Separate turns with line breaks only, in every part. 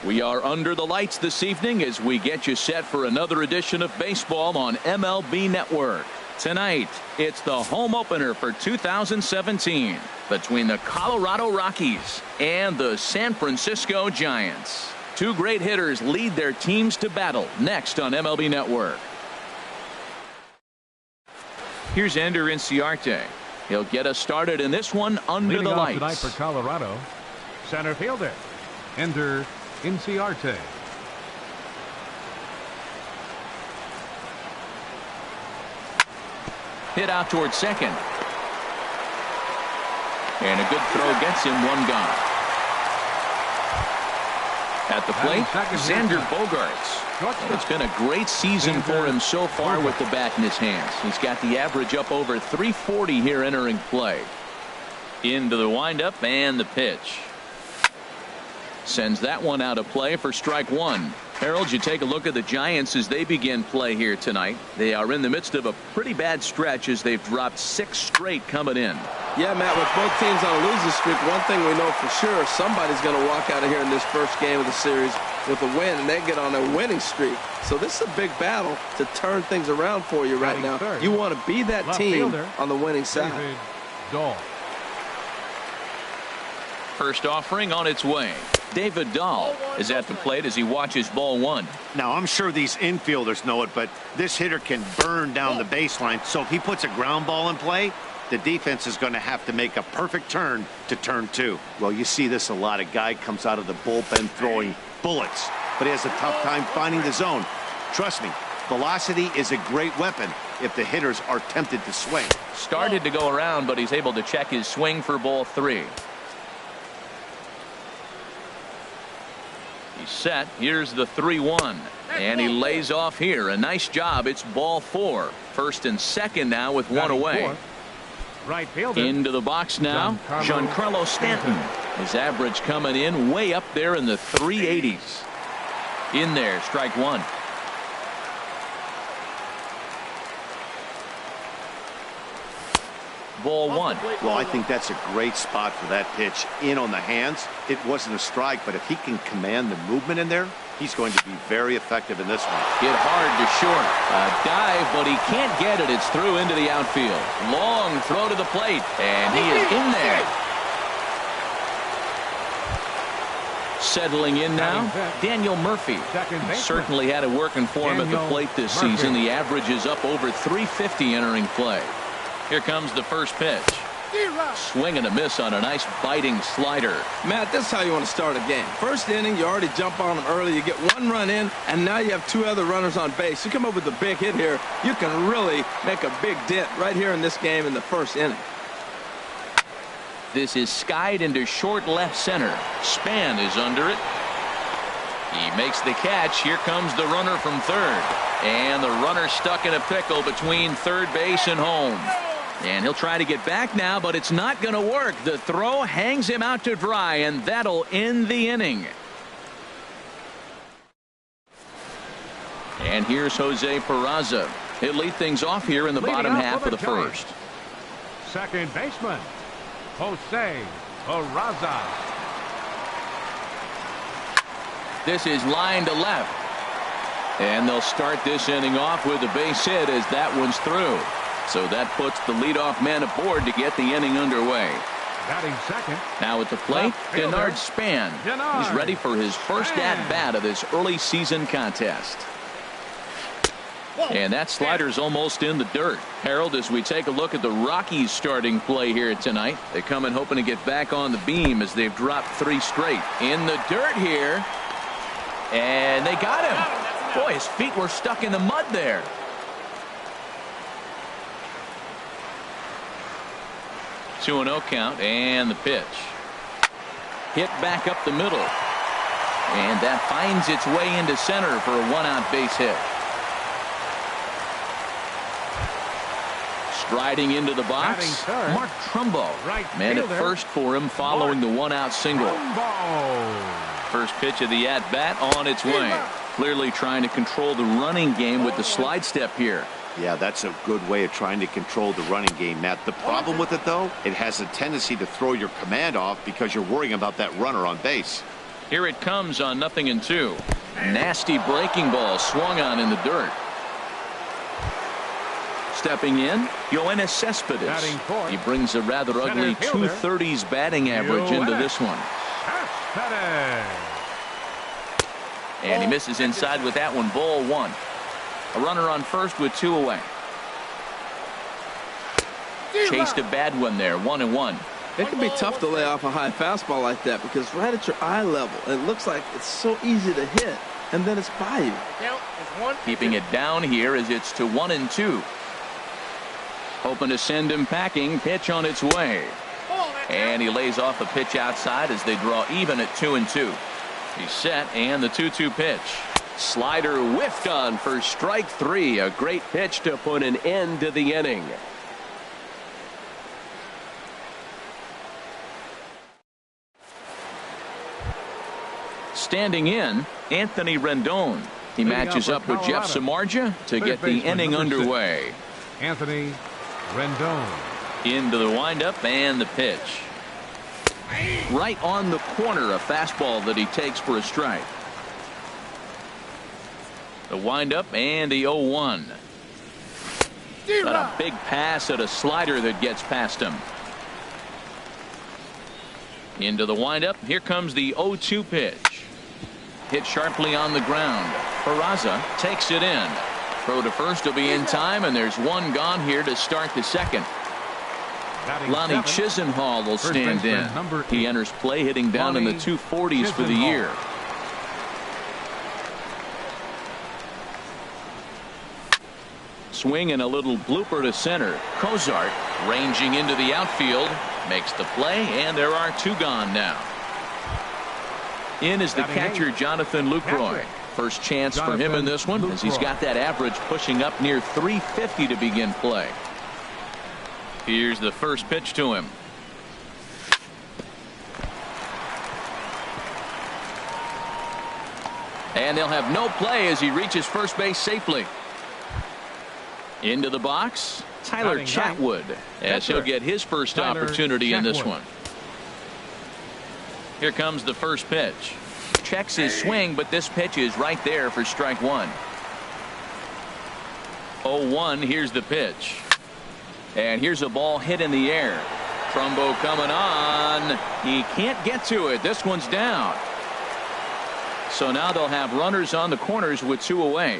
We are under the lights this evening as we get you set for another edition of baseball on MLB Network. Tonight, it's the home opener for 2017 between the Colorado Rockies and the San Francisco Giants. Two great hitters lead their teams to battle next on MLB Network. Here's Ender Inciarte. He'll get us started in this one under the lights.
Tonight for Colorado, center fielder Ender Inciarte.
Hit out towards second. And a good throw gets him one gone. At the plate, Xander Bogaerts. It's been a great season for him so far with the bat in his hands. He's got the average up over 340 here entering play. Into the windup and the pitch. Sends that one out of play for strike one. Harold, you take a look at the Giants as they begin play here tonight. They are in the midst of a pretty bad stretch as they've dropped 6 straight coming in.
Yeah, Matt, with both teams on a losing streak, one thing we know for sure, somebody's going to walk out of here in this first game of the series with a win, and they get on a winning streak. So this is a big battle to turn things around for you right now. You want to be that team on the winning side.
First offering on its way. David Dahl is at the plate as he watches ball one.
Now, I'm sure these infielders know it, but this hitter can burn down the baseline. So if he puts a ground ball in play, the defense is going to have to make a perfect turn to turn two. Well, you see this a lot. A guy comes out of the bullpen throwing bullets, but he has a tough time finding the zone. Trust me, velocity is a great weapon if the hitters are tempted to swing.
Started to go around, but he's able to check his swing for ball 3. He's set. Here's the 3-1. And he lays off here. A nice job. It's ball 4. First and second now with one away.
Right fielder.
Into the box now, Giancarlo Stanton. His average coming in way up there in the 380s. In there, strike one. Ball 1.
Well, I think that's a great spot for that pitch. In on the hands. It wasn't a strike, but if he can command the movement in there, he's going to be very effective in this one.
Hit hard to short. A dive, but he can't get it. It's through into the outfield. Long throw to the plate, and he is in there. Settling in now, Daniel Murphy. Certainly had it working for him at the plate this season. The average is up over 350 entering play. Here comes the first pitch. Swing and a miss on a nice biting slider.
Matt, this is how you want to start a game. First inning, you already jump on them early. You get 1 run in, and now you have 2 other runners on base. You come up with a big hit here, you can really make a big dent right here in this game in the first inning.
This is skied into short left center. Span is under it. He makes the catch. Here comes the runner from third. And the runner stuck in a pickle between third base and home. And he'll try to get back now, but it's not going to work. The throw hangs him out to dry, and that'll end the inning. And here's Jose Peraza. He'll lead things off here in the bottom half of the first.
Second baseman, Jose Peraza.
This is line to left. And they'll start this inning off with a base hit as that one's through. So that puts the leadoff man aboard to get the inning underway.
Batting second.
Now at the plate, Denard Span. He's ready for his first at-bat of this early season contest. And that slider's almost in the dirt. Harold, as we take a look at the Rockies starting play here tonight, they come in hoping to get back on the beam as they've dropped 3 straight. In the dirt here. And they got him. Boy, his feet were stuck in the mud there. Two and 0 count, and the pitch. Hit back up the middle. And that finds its way into center for a 1-out base hit. Striding into the box, Mark Trumbo. Man at first for him following the 1-out single. First pitch of the at-bat on its way. Clearly trying to control the running game with the slide step here.
Yeah, that's a good way of trying to control the running game, Matt. The problem with it, though, it has a tendency to throw your command off because you're worrying about that runner on base.
Here it comes on 0-2. Nasty breaking ball swung on in the dirt. Stepping in, Yoenis Cespedes. He brings a rather ugly 230s batting average into this one. And he misses inside with that one. Ball 1. A runner on first with 2 away. Chased a bad one there. 1-1.
It can be tough to lay off a high fastball like that because right at your eye level, it looks like it's so easy to hit, and then it's by you.
Keeping it down here as it's to 1-2. Hoping to send him packing. Pitch on its way. And he lays off a pitch outside as they draw even at 2-2. He's set, and the 2-2 pitch.
Slider whiffed on for strike 3. A great pitch to put an end to the inning.
Standing in, Anthony Rendon. He matches up with Jeff Samardzija to get the inning underway.
Anthony Rendon.
Into the windup and the pitch. Right on the corner, a fastball that he takes for a strike. The windup and the 0-1. Got a big pass at a slider that gets past him. Into the windup. Here comes the 0-2 pitch. Hit sharply on the ground. Peraza takes it in. Throw to first will be in time, and there's one gone here to start the second. Lonnie Chisenhall will stand in. He enters play hitting down in the 240s for the year. Swing and a little blooper to center. Cozart ranging into the outfield makes the play, and there are 2 gone now. In is the catcher Jonathan Lucroy. First chance for him in this one as he's got that average pushing up near 350 to begin play. Here's the first pitch to him. And they'll have no play as he reaches first base safely. Into the box, Tyler Chatwood, as he'll get his first opportunity in this one. Here comes the first pitch. Checks his swing, but this pitch is right there for strike 1. 0-1. Here's the pitch. And here's a ball hit in the air. Trumbo coming on. He can't get to it. This one's down. So now they'll have runners on the corners with 2 away.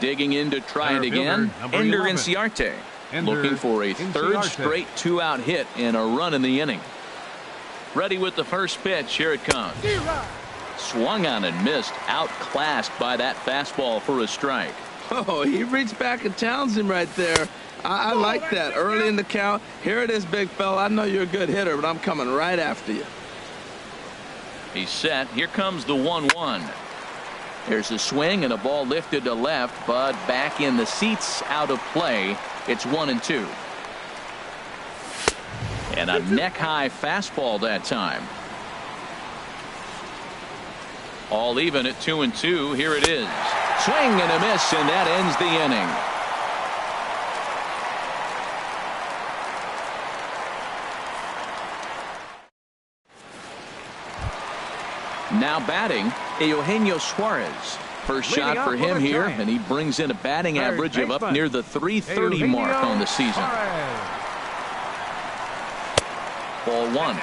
Digging in to try it again. Ender Inciarte looking for a third straight 2-out hit and a run in the inning. Ready with the first pitch. Here it comes. Swung on and missed. Outclassed by that fastball for a strike.
Oh, he reached back and challenged him right there. I like that early in the count. Here it is, big fella. I know you're a good hitter, but I'm coming right after you.
He's set. Here comes the 1-1. There's a swing and a ball lifted to left, but back in the seats, out of play. It's 1-2. And a neck-high fastball that time. All even at 2-2. Here it is. Swing and a miss, and that ends the inning. Now batting, Eugenio Suarez. First shot for him here, and he brings in a batting average of up near the 330 mark on the season. Ball 1.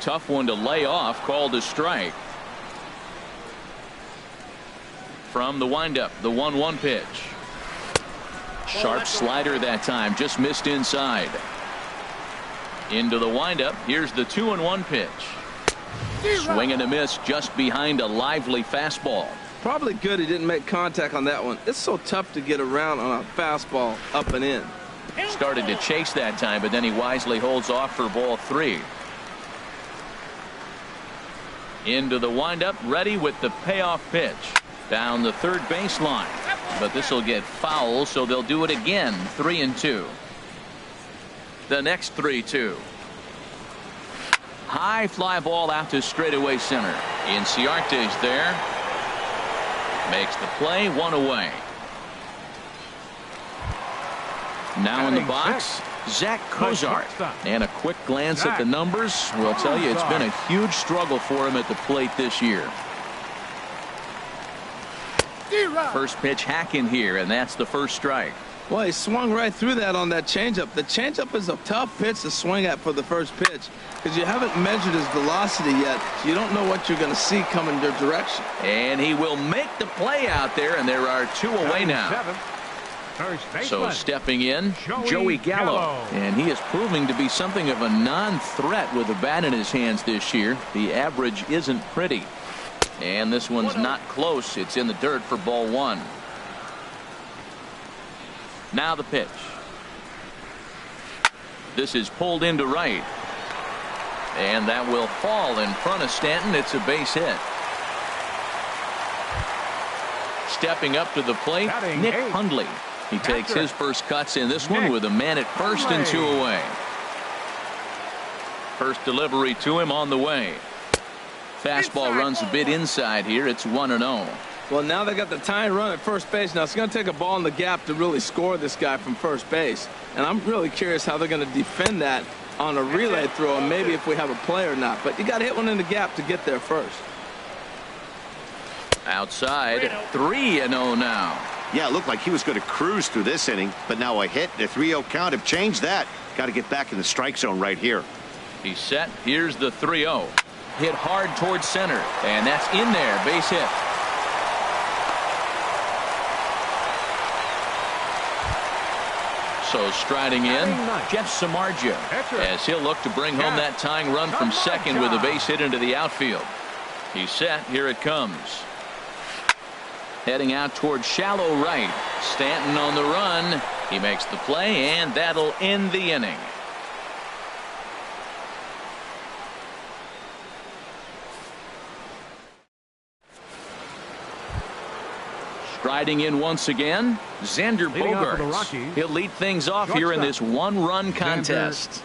Tough one to lay off, called a strike. From the windup, the 1-1 pitch. Sharp slider that time, just missed inside. Into the windup, here's the 2-1 pitch. Swing and a miss just behind a lively fastball.
Probably good he didn't make contact on that one. It's so tough to get around on a fastball up and in.
Started to chase that time, but then he wisely holds off for ball 3. Into the windup, ready with the payoff pitch. Down the third baseline. But this will get foul, so they'll do it again. 3-2. The next 3-2. High fly ball out to straightaway center. Inciarte's there. Makes the play, 1 away. Now in the box, Zach Cozart. And a quick glance at the numbers will tell you it's been a huge struggle for him at the plate this year. First pitch hacking here, and that's the first strike.
Well, he swung right through that on that changeup. The changeup is a tough pitch to swing at for the first pitch because you haven't measured his velocity yet. So you don't know what you're going to see coming your direction.
And he will make the play out there, and there are 2 away now. So stepping in, Joey Gallo. And he is proving to be something of a non-threat with a bat in his hands this year. The average isn't pretty. And this one's not close. It's in the dirt for ball 1. Now the pitch. This is pulled into right. And that will fall in front of Stanton. It's a base hit. Stepping up to the plate, Nick Hundley. He takes his first cuts in this one with a man at first and 2 away. First delivery to him on the way. Fastball runs a bit inside here. It's 1-0.
Well, now they got the tying run at first base. Now it's going to take a ball in the gap to really score this guy from first base. And I'm really curious how they're going to defend that on a relay throw, and maybe if we have a play or not. But you got to hit one in the gap to get there first.
Outside, 3-0 now.
Yeah, it looked like he was going to cruise through this inning, but now a hit and a 3-0 count have changed that. Got to get back in the strike zone right here.
He's set. Here's the 3-0. Hit hard towards center, and that's in there. Base hit. So striding in, Jeff Samardzija, as he'll look to bring home that tying run from second with a base hit into the outfield. He's set. Here it comes. Heading out towards shallow right. Stanton on the run. He makes the play, and that'll end the inning. Striding in once again, Xander Bogaerts. He'll lead things off here in this 1-run contest.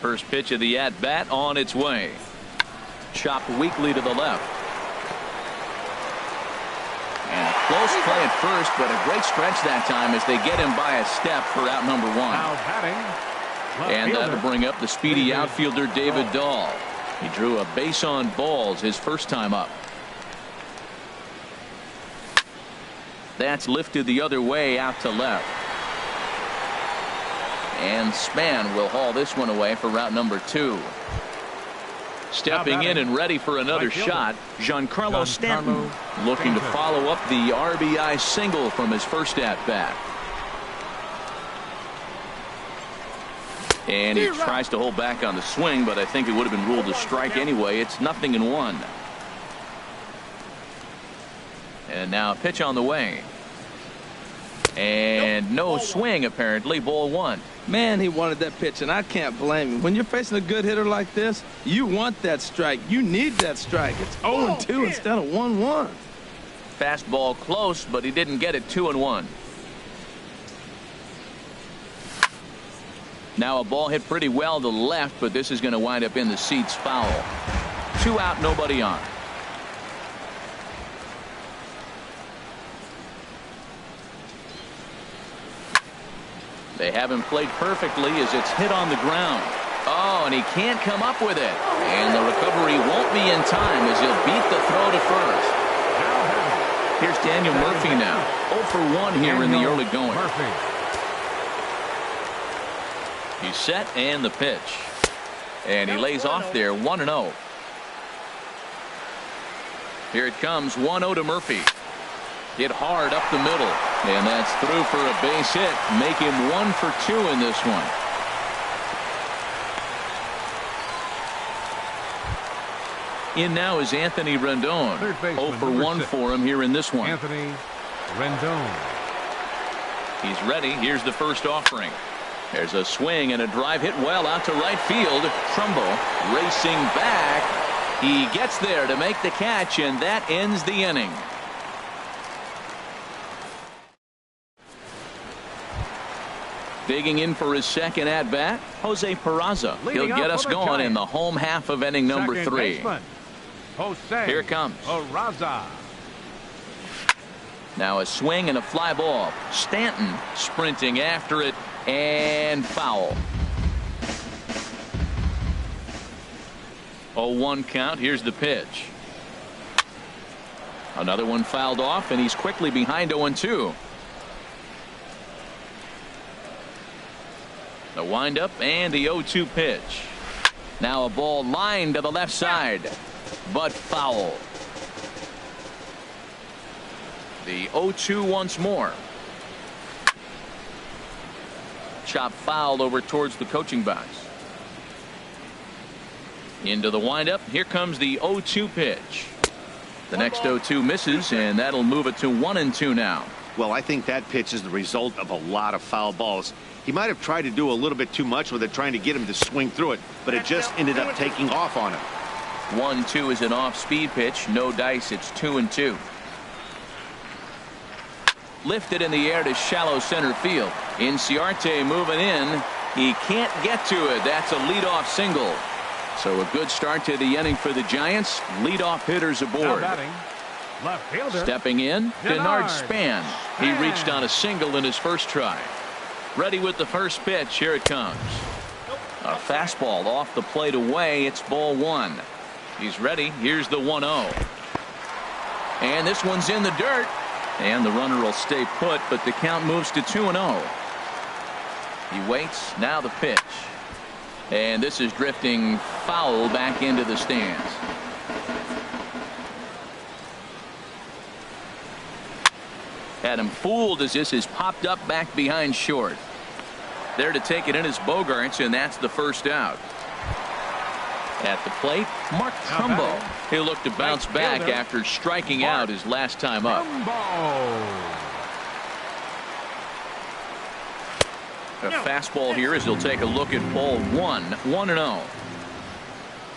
First pitch of the at-bat on its way. Chopped weakly to the left. And close play at first, but a great stretch that time as they get him by a step for out number 1.
Now batting.
And that'll bring up the speedy outfielder David Dahl. He drew a base on balls his first time up. That's lifted the other way out to left. And Span will haul this one away for route number 2. Stepping in and ready for another shot, Giancarlo Stanton, looking to follow up the RBI single from his first at-bat. And he tries to hold back on the swing, but I think it would have been ruled a strike anyway. It's 0-1. And now a pitch on the way. And no swing, apparently. Ball 1.
Man, he wanted that pitch, and I can't blame him. When you're facing a good hitter like this, you want that strike. You need that strike. It's 0-2 instead of 1-1.
Fastball close, but he didn't get it. 2-1. Now a ball hit pretty well to the left, but this is going to wind up in the seats foul. 2 out, nobody on. They have him played perfectly as it's hit on the ground. Oh, and he can't come up with it. And the recovery won't be in time as he'll beat the throw to first. Here's Daniel Murphy now. 0 for 1 here in the early going. He's set, and the pitch. And he lays off there. 1-0. Here it comes. 1-0 to Murphy. Hit hard up the middle. And that's through for a base hit. Make him 1 for 2 in this one. In now is Anthony Rendon. 0 for 1 for him here in this one.
Anthony Rendon.
He's ready. Here's the first offering. There's a swing and a drive hit well out to right field. Trumbo racing back. He gets there to make the catch, and that ends the inning. Digging in for his second at-bat, Jose Peraza. He'll get us going in the home half of inning number 3.
Jose
Here it comes.
Araza.
Now a swing and a fly ball. Stanton sprinting after it, and foul. 0-1 count. Here's the pitch. Another one fouled off, and he's quickly behind 0-2. The windup and the 0-2 pitch. Now a ball lined to the left side, but foul. The 0-2 once more. Chop foul over towards the coaching box. Into the windup. Here comes the 0-2 pitch. The next 0-2 misses, and that'll move it to 1-2 now.
Well, I think that pitch is the result of a lot of foul balls. He might have tried to do a little bit too much with it, trying to get him to swing through it, but it just ended up taking off on him.
1-2 is an off-speed pitch. No dice. It's 2-2. Lifted in the air to shallow center field. Inciarte moving in. He can't get to it. That's a leadoff single. So a good start to the inning for the Giants. Leadoff hitters aboard.
Left fielder.
Stepping in, Denard Span. He reached on a single in his first try. Ready with the first pitch. Here it comes. A fastball off the plate away. It's ball one. He's ready. Here's the 1-0. And this one's in the dirt. And the runner will stay put, but the count moves to 2-0. He waits. Now the pitch. And this is drifting foul back into the stands. Had him fooled as this is popped up back behind short. There to take it in is Bogaerts, and that's the first out. At the plate, Mark Trumbo. He'll look to bounce back after striking out his last time up. A fastball here as he'll take a look at ball one. 1-0.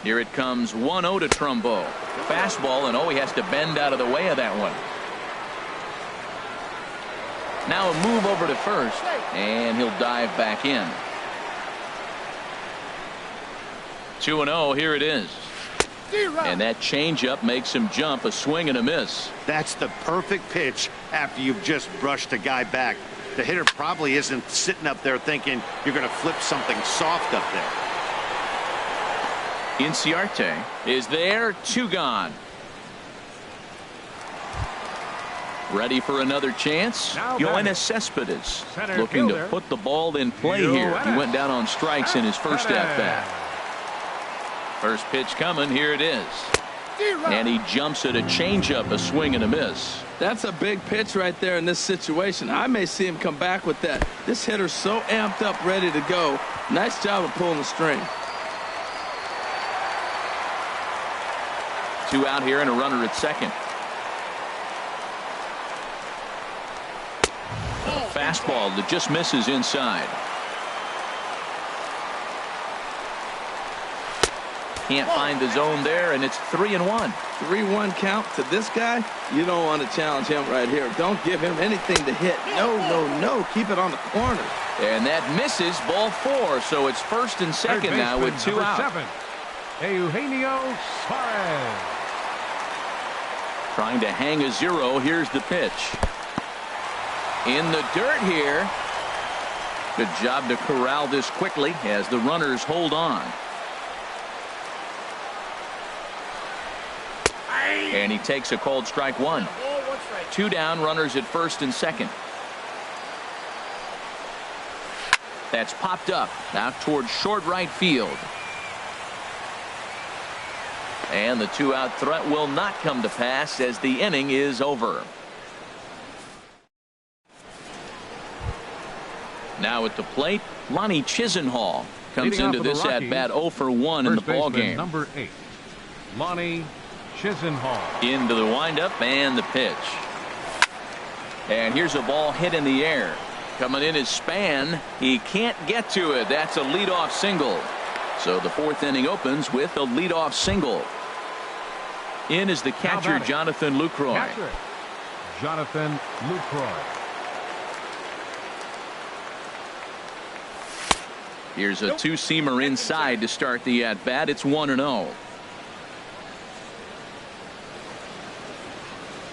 Here it comes. 1-0 to Trumbo. Fastball, and he has to bend out of the way of that one. Now a move over to first, and he'll dive back in. 2-0. Here it is. And that changeup makes him jump. A swing and a miss.
That's the perfect pitch after you've just brushed a guy back. The hitter probably isn't sitting up there thinking you're going to flip something soft up there.
Inciarte is there. 2 gone. Ready for another chance. Yoenis Cespedes looking to put the ball in play here. He went down on strikes in his first at-bat. First pitch coming. Here it is. And he jumps at a changeup, a swing and a miss.
That's a big pitch right there in this situation. I may see him come back with that. This hitter's so amped up, ready to go. Nice job of pulling the string.
2 out here and a runner at second. A fastball that just misses inside. Can't find the zone there, and it's 3-1.
3-1 count to this guy. You don't want to challenge him right here. Don't give him anything to hit. No. Keep it on the corner.
And that misses. Ball 4. So it's first and second now with 2 out.
7, Eugenio Suarez.
Trying to hang a 0. Here's the pitch. In the dirt here. Good job to corral this quickly as the runners hold on. And he takes a called strike 1. 2 down, runners at first and second. That's popped up out towards short right field. And the 2-out threat will not come to pass as the inning is over. Now at the plate, Lonnie Chisenhall comes into this at-bat 0 for 1 in the ballgame.
Number 8, Lonnie Chisenhall.
Into the windup and the pitch. And here's a ball hit in the air. Coming in is Span. He can't get to it. That's a leadoff single. So the 4th inning opens with a leadoff single. In is the catcher, Jonathan Lucroy.
Jonathan Lucroy.
Here's a 2-seamer inside to start the at-bat. It's 1-0.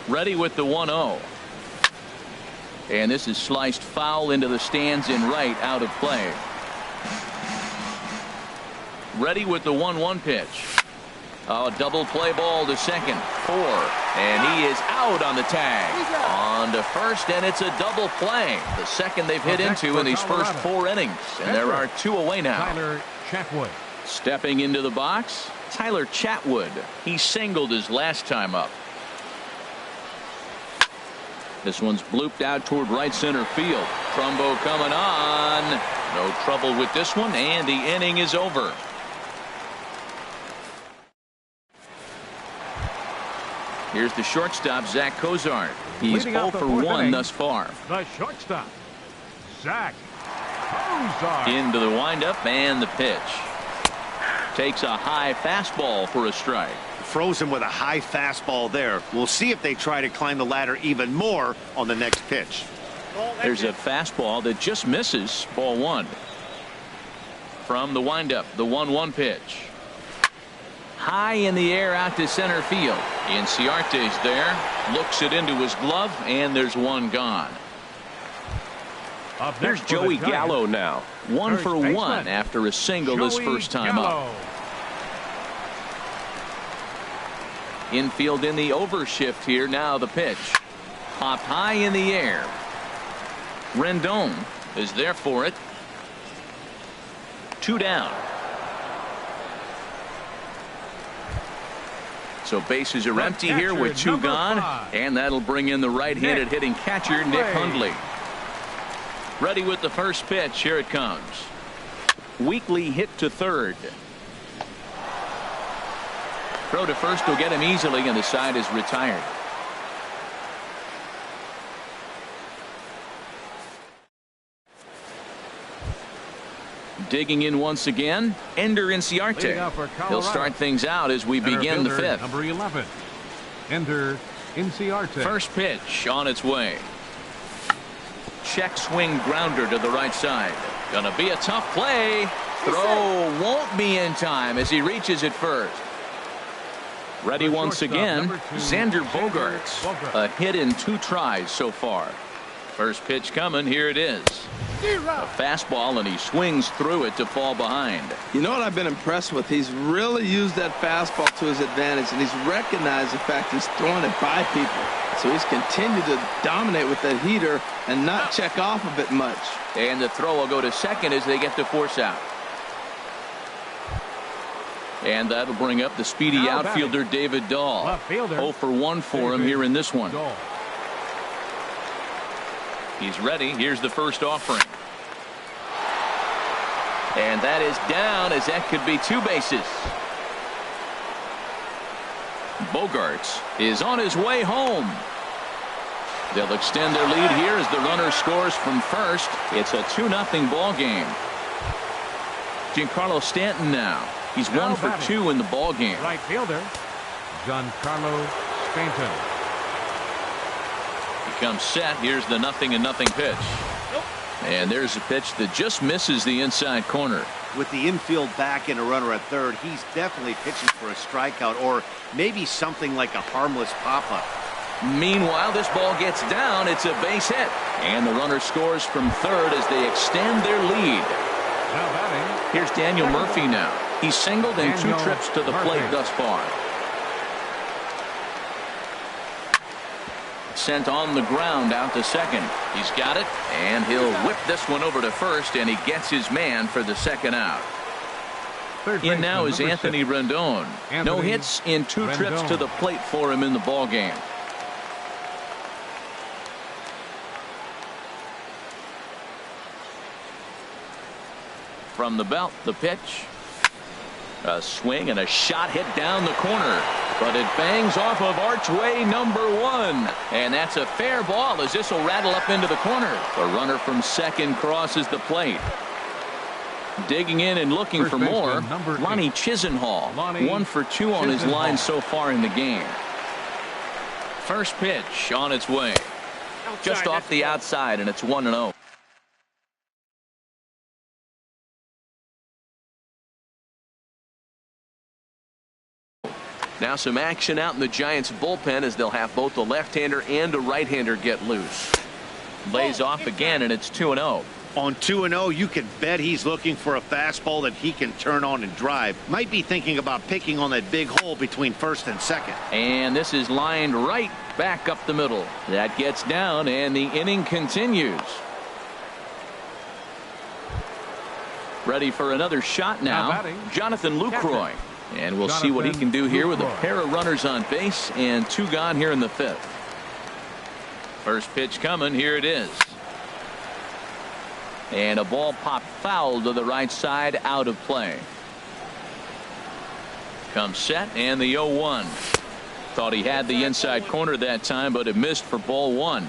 Ready with the 1-0. And this is sliced foul into the stands in right, out of play. Ready with the 1-1 pitch. Oh, double play ball to second. 4. And he is out on the tag. On to first, and it's a double play. The second they've hit into in these first 4 innings. And there are 2 away now.
Tyler Chatwood.
Stepping into the box, Tyler Chatwood. He singled his last time up. This one's blooped out toward right center field. Trumbo coming on. No trouble with this one, and the inning is over. Here's the shortstop, Zach Cozart. He's 0 for 1 thus far.
The shortstop, Zach Cozart.
Into the windup and the pitch. Takes a high fastball for a strike.
Frozen with a high fastball there. We'll see if they try to climb the ladder even more on the next pitch.
There's a fastball that just misses. Ball 1. From the windup, the 1-1 pitch. High in the air out to center field. Inciarte's there. Looks it into his glove, and there's one gone.
Here's Joey Gallo now.
1 for 1 after a single his first time up. Infield in the overshift here. Now the pitch. Popped high in the air. Rendon is there for it. 2 down. So bases are empty here with 2 gone. And that'll bring in the right-handed hitting catcher, Nick Hundley. Ready with the first pitch. Here it comes. Weakly hit to third. Throw to first will get him easily, and the side is retired. Digging in once again, Ender Inciarte. He'll start things out as we begin the 5th.
Number 11, Ender Inciarte.
First pitch on its way. Check swing grounder to the right side. Gonna be a tough play. Throw won't be in time as he reaches it first. Ready once again, Xander Bogaerts. A hit in 2 tries so far. First pitch coming. Here it is. A fastball, and he swings through it to fall behind.
You know what I've been impressed with? He's really used that fastball to his advantage, and he's recognized the fact he's throwing it by people. So he's continued to dominate with that heater and not check off of it much.
And the throw will go to second as they get the force out. And that'll bring up the speedy outfielder David Dahl. 0 for 1 for him here in this one. He's ready. Here's the first offering. And that is down, as that could be 2 bases. Bogaerts is on his way home. They'll extend their lead here as the runner scores from first. It's a 2-0 ball game. Giancarlo Stanton now. He's 1 for 2 in the ball game.
Right fielder, Giancarlo Stanton.
He comes set. Here's the 0-0 pitch. And there's a pitch that just misses the inside corner.
With the infield back and a runner at third, he's definitely pitching for a strikeout or maybe something like a harmless pop-up.
Meanwhile, this ball gets down. It's a base hit. And the runner scores from third as they extend their lead. Here's Daniel Murphy now. He's singled in 2 trips to the plate thus far. Sent on the ground out to second. He's got it, and he'll whip this one over to first, and he gets his man for the second out. In now is Anthony Rendon. No hits in 2 trips to the plate for him in the ball game. From the belt, the pitch. A swing and a shot hit down the corner, but it bangs off of archway number 1, and that's a fair ball as this will rattle up into the corner. The runner from second crosses the plate. Digging in and looking for more, Lonnie Chisenhall. 1 for 2 on his line so far in the game. First pitch on its way. Just off the outside, and it's 1-0. Now some action out in the Giants bullpen as they'll have both the left-hander and a right-hander get loose. Lays off again, and it's 2-0.
On 2-0, you can bet he's looking for a fastball that he can turn on and drive. Might be thinking about picking on that big hole between first and second.
And this is lined right back up the middle. That gets down, and the inning continues. Ready for another shot now, Jonathan Lucroy. And we'll see what he can do here with a pair of runners on base and 2 gone here in the 5th. First pitch coming. Here it is. And a ball popped foul to the right side, out of play. Comes set, and the 0-1. Thought he had the inside corner that time, but it missed for ball 1.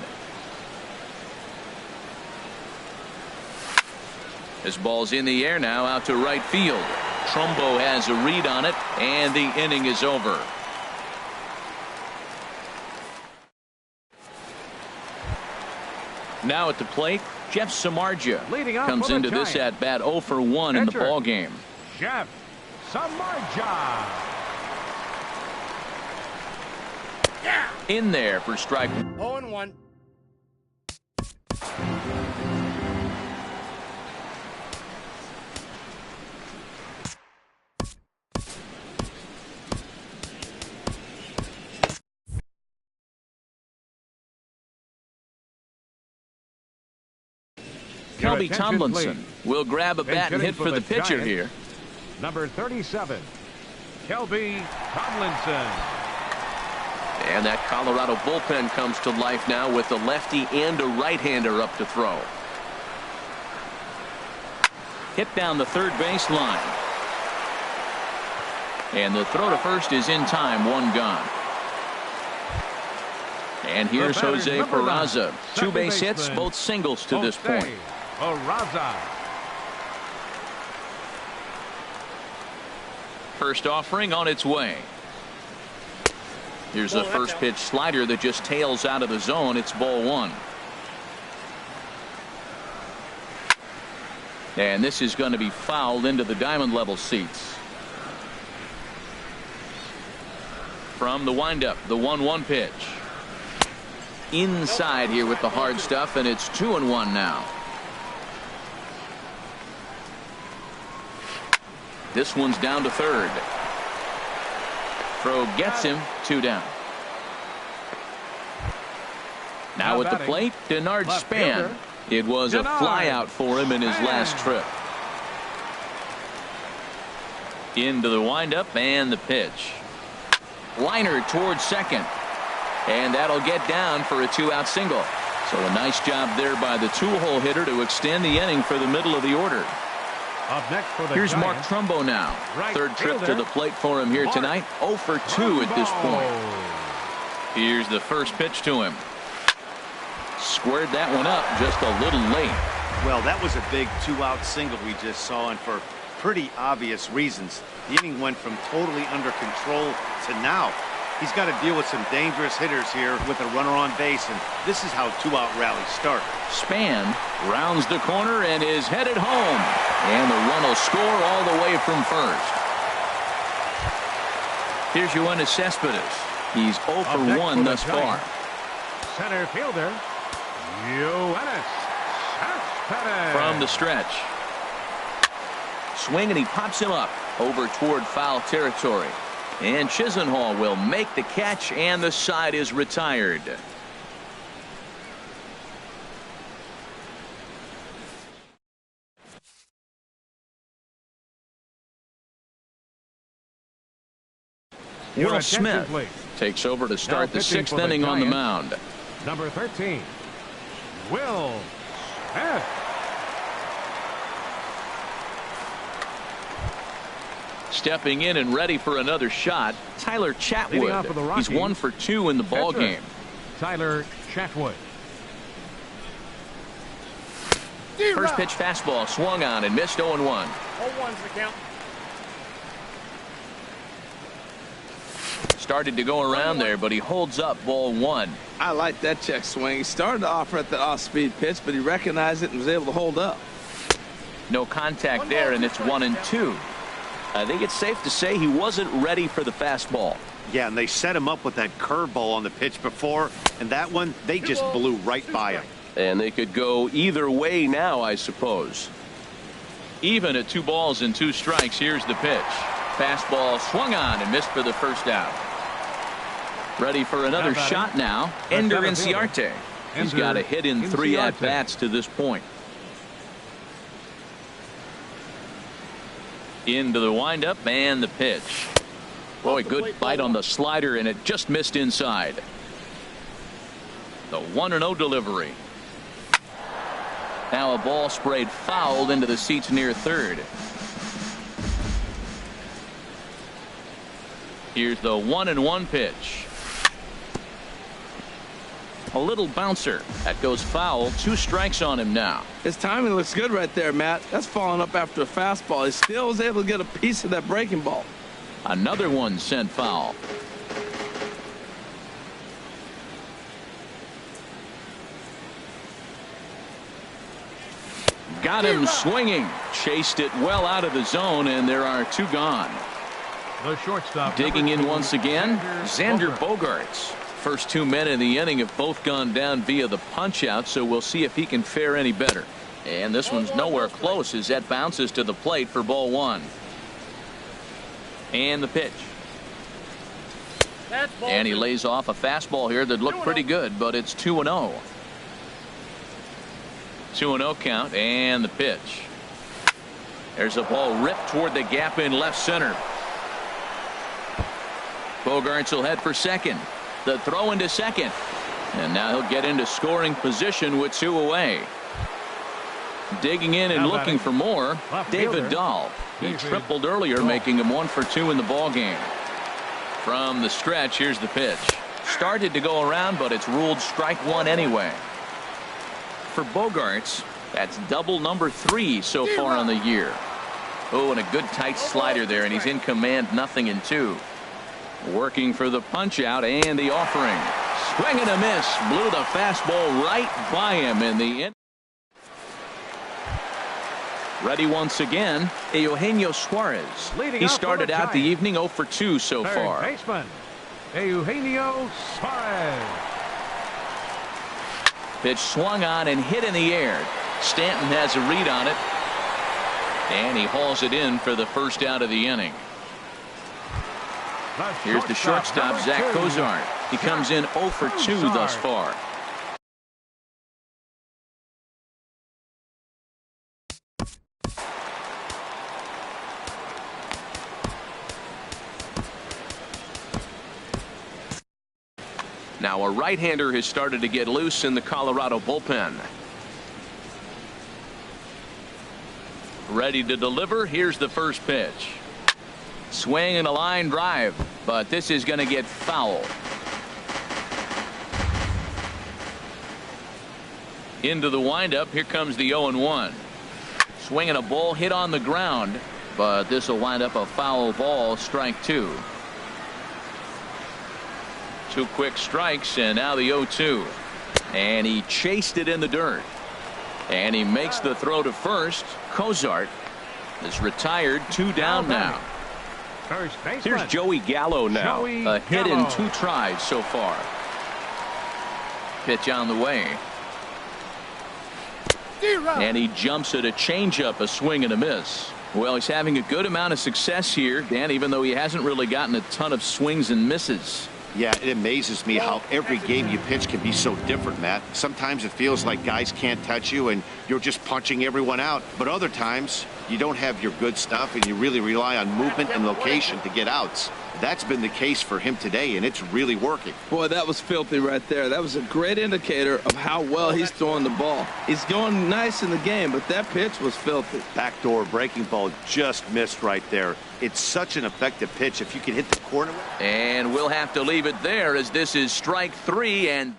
This ball's in the air now, out to right field. Trumbo has a read on it, and the inning is over. Now at the plate, Jeff Samardzija comes into this at bat 0 for 1 in the ball game.
Jeff Samardzija.
In there for strike
0-1.
Kelby Tomlinson will grab a bat and hit for the pitcher here.
Number 37, Kelby Tomlinson.
And that Colorado bullpen comes to life now with a lefty and a right-hander up to throw. Hit down the third base line. And the throw to first is in time, 1 gone. And here's Jose Peraza. 2 base hits, both singles to this point.
Peraza.
First offering on its way. Here's the first pitch slider that just tails out of the zone. It's ball 1. And this is going to be fouled into the diamond level seats. From the windup, the 1-1 pitch. Inside here with the hard stuff, and it's 2-1 now. This one's down to third. Throw gets him, 2 down. Now at the plate, Denard Span. It was a flyout for him in his last trip. Into the windup and the pitch. Liner towards second. And that'll get down for a 2-out single. So a nice job there by the 2-hole hitter to extend the inning for the middle of the order.
Up next for the
Here's
Giants,
Mark Trumbo now.
right
Third trip
fielder,
to the plate for him here
Mark
tonight. 0 for 2 at this point. Here's the first pitch to him. Squared that one up just a little late.
Well, that was a big 2-out single we just saw, and for pretty obvious reasons. The inning went from totally under control to now. He's got to deal with some dangerous hitters here with a runner on base, and this is how 2-out rallies start.
Span rounds the corner and is headed home. And the run will score all the way from first. Here's Yoenis Cespedes. He's 0 for 1 thus far.
Center fielder, Yoenis Cespedes.
From the stretch. Swing, and he pops him up over toward foul territory. And Chisenhall will make the catch, and the side is retired. Will Smith takes over to start the 6th inning on the mound.
Number 13, Will Smith.
Stepping in and ready for another shot, Tyler Chatwood. He's 1 for 2 in the ball game.
Tyler Chatwood.
First pitch fastball swung on and missed. 0-1.
0-1's the count.
Started to go around there, but he holds up ball 1.
I like that check swing. He started off at the off-speed pitch, but he recognized it and was able to hold up.
No contact there, and it's 1-2. I think it's safe to say he wasn't ready for the fastball.
Yeah, and they set him up with that curveball on the pitch before, and that one, they just blew right by him.
And they could go either way now, I suppose.
Even at 2 balls and 2 strikes, here's the pitch. Fastball swung on and missed for the first out. Ready for another shot now. Ender Inciarte. He's got a hit in 3 at-bats to this point. Into the windup and the pitch. Boy, good bite on the slider, and it just missed inside. The 1-0 delivery. Now a ball sprayed fouled into the seats near third. Here's the 1-1 pitch. A little bouncer. That goes foul. 2 strikes on him now.
His timing looks good right there, Matt. That's following up after a fastball. He still was able to get a piece of that breaking ball.
Another one sent foul. Got him swinging. Chased it well out of the zone, and there are 2 gone.
The shortstop.
Digging in once again, Xander Bogaerts. First 2 men in the inning have both gone down via the punch out, so we'll see if he can fare any better. And this one's nowhere close as that bounces to the plate for ball 1. And the pitch. And he lays off a fastball here that looked pretty good, but it's 2-0. 2-0 count, and the pitch. There's a ball ripped toward the gap in left center. Bogaerts will head for second. The throw into second. And now he'll get into scoring position with 2 away. Digging in and looking for more, David Dahl. He tripled earlier, making him 1 for 2 in the ballgame. From the stretch, here's the pitch. Started to go around, but it's ruled strike 1 anyway. For Bogaerts, that's double number 3 so far on the year. Oh, and a good tight slider there, and he's in command, 0-2. Working for the punch out and the offering. Swing and a miss. Blew the fastball right by him in the end. Ready once again, Eugenio Suarez. He started out the evening 0 for 2 so far.
Baseman, Eugenio Suarez.
Pitch swung on and hit in the air. Stanton has a read on it. And he hauls it in for the first out of the inning. Here's the shortstop, Zach Cozart. He comes in 0 for 2 thus far. Now a right-hander has started to get loose in the Colorado bullpen. Ready to deliver. Here's the first pitch. Swing and a line drive, but this is going to get foul. Into the windup. Here comes the 0-1. Swinging a ball hit on the ground, but this will wind up a foul ball. Strike 2. 2 quick strikes, and now the 0-2. And he chased it in the dirt. And he makes the throw to first. Cozart is retired. 2 down now. Here's Joey Gallo now. A hit in 2 tries so far. Pitch on the way. And he jumps at a changeup, a swing and a miss. Well, he's having a good amount of success here, Dan, even though he hasn't really gotten a ton of swings and misses.
Yeah, it amazes me how every game you pitch can be so different, Matt. Sometimes it feels like guys can't touch you and you're just punching everyone out. But other times you don't have your good stuff and you really rely on movement and location to get outs. That's been the case for him today, and it's really working.
Boy, that was filthy right there. That was a great indicator of how well he's throwing the ball. He's going nice in the game, but that pitch was filthy.
Backdoor breaking ball just missed right there. It's such an effective pitch if you can hit the corner.
And we'll have to leave it there as this is strike 3. And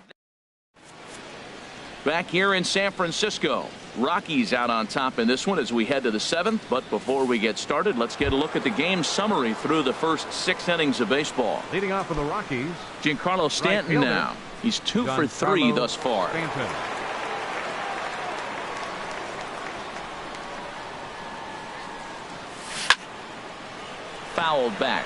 back here in San Francisco, Rockies out on top in this one as we head to the 7th. But before we get started, let's get a look at the game summary through the first 6 innings of baseball.
Leading off for the Rockies,
Giancarlo Stanton now. He's 2 for 3 thus far.
Stanton.
fouled back.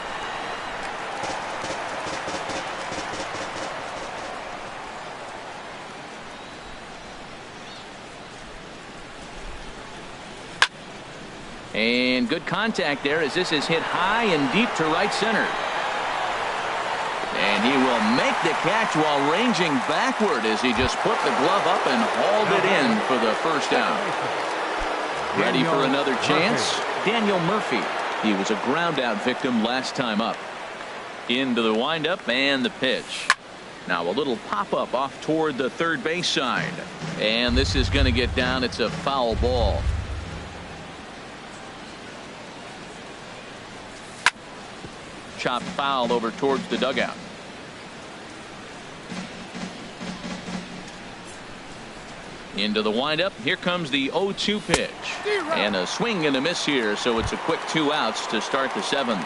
And good contact there as this is hit high and deep to right center. And he will make the catch while ranging backward as he just put the glove up and hauled it in for the first down. Ready for another chance? Daniel Murphy. He was a ground out victim last time up. Into the windup and the pitch. Now a little pop up off toward the third base side. And this is going to get down. It's a foul ball. Chopped foul over towards the dugout. Into the windup. Here comes the 0-2 pitch. And a swing and a miss here, so it's a quick 2 outs to start the 7th.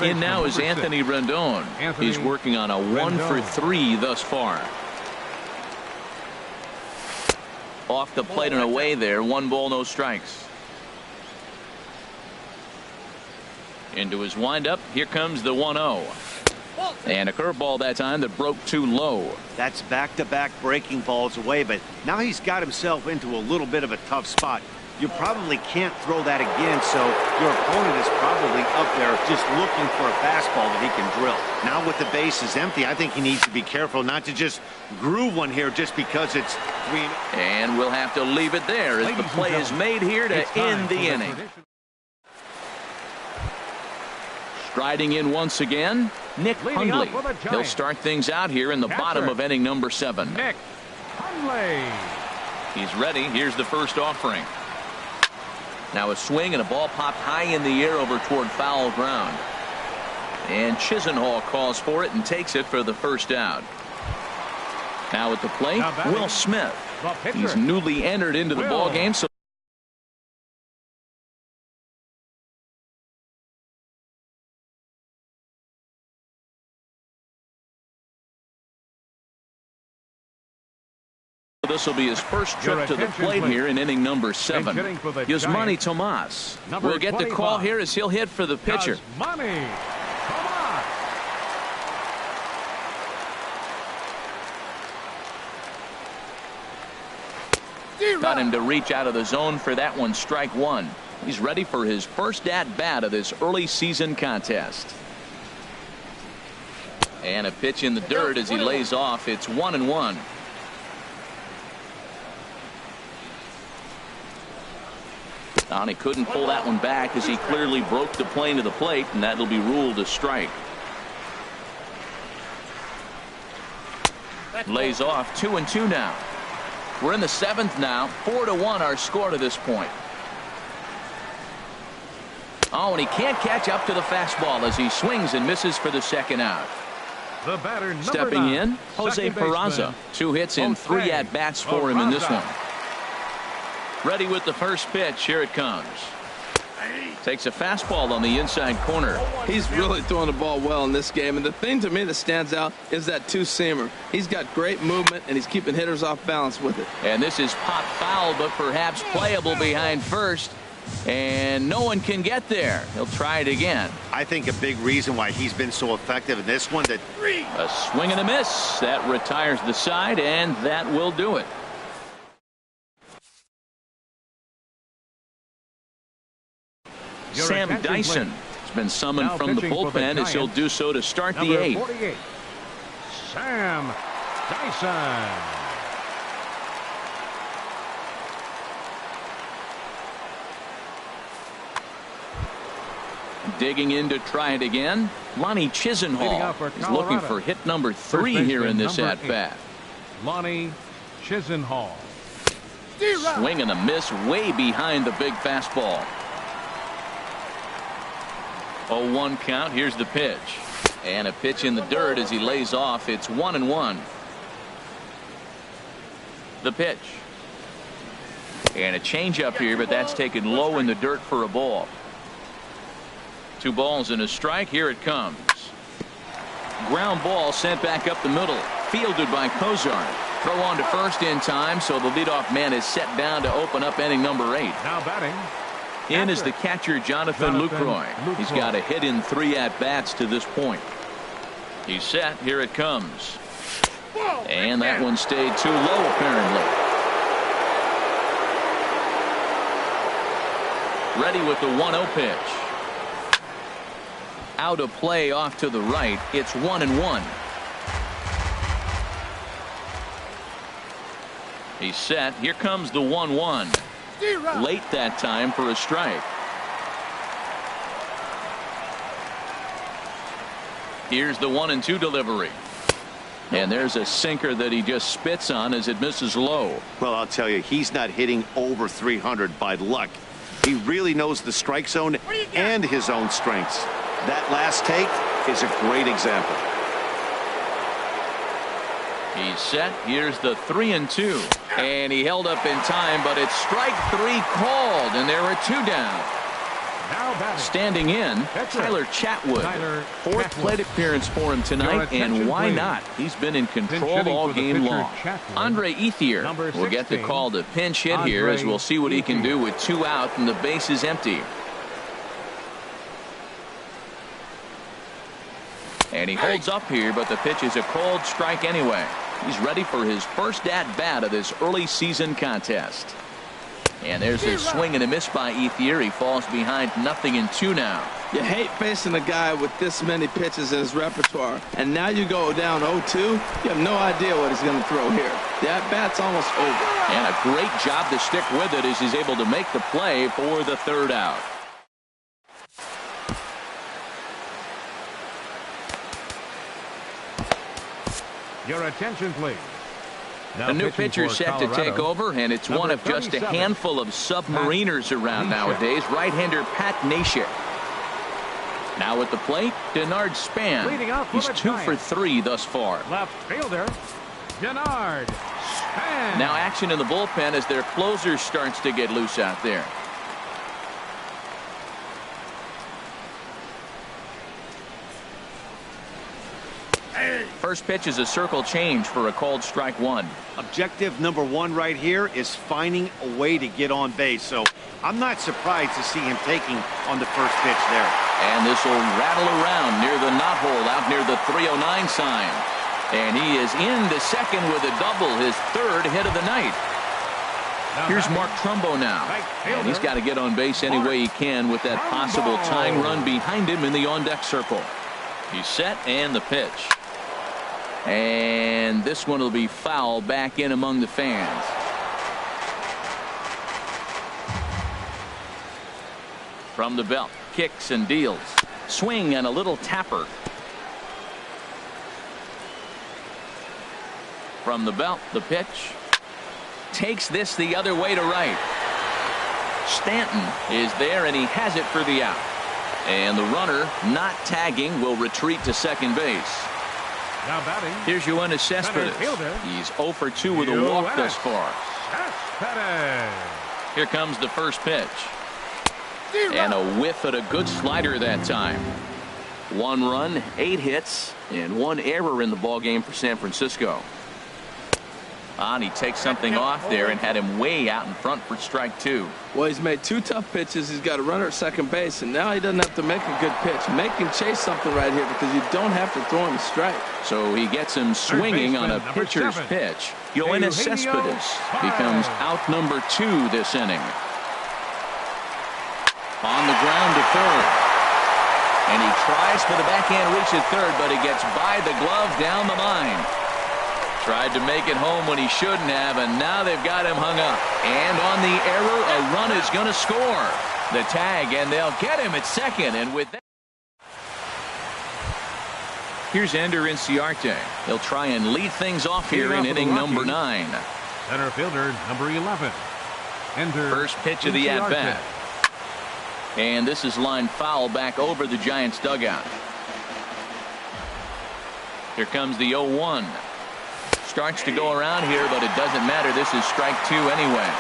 In now is Anthony Rendon. He's working on a 1-for-3 thus far. Off the plate and away there. 1 ball, no strikes. Into his windup. Here comes the 1-0. And a curveball that time that broke too low.
That's back-to-back breaking balls away, but now he's got himself into a little bit of a tough spot. You probably can't throw that again, so your opponent is probably up there just looking for a fastball that he can drill. Now with the bases empty, I think he needs to be careful not to just groove one here just because it's 3.
And we'll have to leave it there as the play is made here to end the inning. Striding in once again, Nick Hundley. He'll start things out here in the bottom of inning number 7.
Nick Hundley.
He's ready. Here's the first offering. Now a swing and a ball popped high in the air over toward foul ground. And Chisenhall calls for it and takes it for the first out. Now at the plate, Will Smith. He's newly entered into the ball game, so this will be his first trip to the plate here in inning number 7. Yasmani Tomas will get the call here as he'll hit for the pitcher. Got him to reach out of the zone for that one. Strike 1. He's ready for his first at bat of this early season contest. And a pitch in the dirt as he lays off. It's 1-1. And he couldn't pull that one back as he clearly broke the plane of the plate, and that'll be ruled a strike. Lays off. 2-2 now. We're in the 7th now. 4-1 our score to this point. Oh, and he can't catch up to the fastball as he swings and misses for the second out.
The batter,
stepping in, Jose Peraza. 2 hits and 3 at-bats for him in this one. Ready with the first pitch. Here it comes. Takes a fastball on the inside corner.
He's really throwing the ball well in this game. And the thing to me that stands out is that 2-seamer. He's got great movement, and he's keeping hitters off balance with it.
And this is pop foul, but perhaps playable behind first. And no one can get there. He'll try it again.
I think a big reason why he's been so effective in this one, that
a swing and a miss. That retires the side, and that will do it. Sam Dyson has been summoned from the bullpen as he'll do so to start the 8th.
Sam Dyson.
Digging in to try it again. Lonnie Chisenhall is looking for hit number 3 here in this at-bat.
Lonnie Chisenhall.
Swing and a miss way behind the big fastball. 0-1 count. Here's the pitch. And a pitch in the dirt as he lays off. It's 1-1. The pitch. And a changeup here, but that's taken low in the dirt for a ball. 2 balls and a strike. Here it comes. Ground ball sent back up the middle. Fielded by Kozar. Throw on to first in time, so the leadoff man is set down to open up inning number 8.
Now batting,
In is the catcher, Jonathan Lucroy. He's got a hit in 3 at-bats to this point. He's set. Here it comes. And that one stayed too low, apparently. Ready with the 1-0 pitch. Out of play off to the right. It's 1-1. He's set. Here comes the 1-1. Late that time for a strike. Here's the 1-2 delivery. And there's a sinker that he just spits on as it misses low.
Well, I'll tell you, he's not hitting over 300 by luck. He really knows the strike zone and his own strengths. That last take is a great example.
He's set. Here's the 3-2. And he held up in time, but it's strike 3 called, and there are 2 down. Standing in, Tyler Chatwood. 4th plate appearance for him tonight, and why not? He's been in control all game long. Andre Ethier will get the call to pinch hit here, as we'll see what he can do with 2 out and the base is empty. And he holds up here, but the pitch is a called strike anyway. He's ready for his first at-bat of this early season contest. And there's a swing and a miss by Ethier. He falls behind 0-2 now.
You hate facing a guy with this many pitches in his repertoire. And now you go down 0-2. You have no idea what he's going to throw here. The at-bat's almost over.
And a great job to stick with it as he's able to make the play for the 3rd out.
Your attention, please.
A new pitcher set to take over, and it's one of just a handful of submariners around nowadays. Right-hander Pat Neshek. Now at the plate, Denard Span. He's 2 for 3 thus far.
Left fielder, Denard Span.
Now action in the bullpen as their closer starts to get loose out there. First pitch is a circle change for a called strike 1.
Objective number 1 right here is finding a way to get on base. So I'm not surprised to see him taking on the first pitch there.
And this will rattle around near the knot hole out near the 309 sign. And he is in the second with a double, his 3rd hit of the night. Here's Mark Trumbo now. And he's got to get on base any way he can with that possible tying run behind him in the on-deck circle. He's set and the pitch. And this one will be foul back in among the fans. From the belt, kicks and deals. Swing and a little tapper. From the belt, the pitch. Takes this the other way to right. Stanton is there, and he has it for the out. And the runner, not tagging, will retreat to second base.
Now batting.
Here's Yoenis Cespedes. He's 0 for 2 with a walk thus far. Here comes the first pitch. And a whiff at a good slider that time. 1 run, 8 hits, and 1 error in the ballgame for San Francisco. And he takes something off there and had him way out in front for strike 2.
Well, he's made 2 tough pitches. He's got a runner at second base, and now he doesn't have to make a good pitch. Make him chase something right here because you don't have to throw him a strike.
So he gets him swinging on a pitcher's pitch. Yoenis Cespedes becomes out number 2 this inning. On the ground to third. And he tries for the backhand reach at third, but he gets by the glove down the line. Tried to make it home when he shouldn't have, and now they've got him hung up. And on the error, a run is going to score. The tag, and they'll get him at second. And with that, here's Ender Inciarte. He'll try and lead things off here in inning number 9.
Center fielder, number 11. Ender
First pitch of the at-bat. And this is lined foul back over the Giants' dugout. Here comes the 0-1. Starts to go around here, but it doesn't matter. This is strike 2 anyway.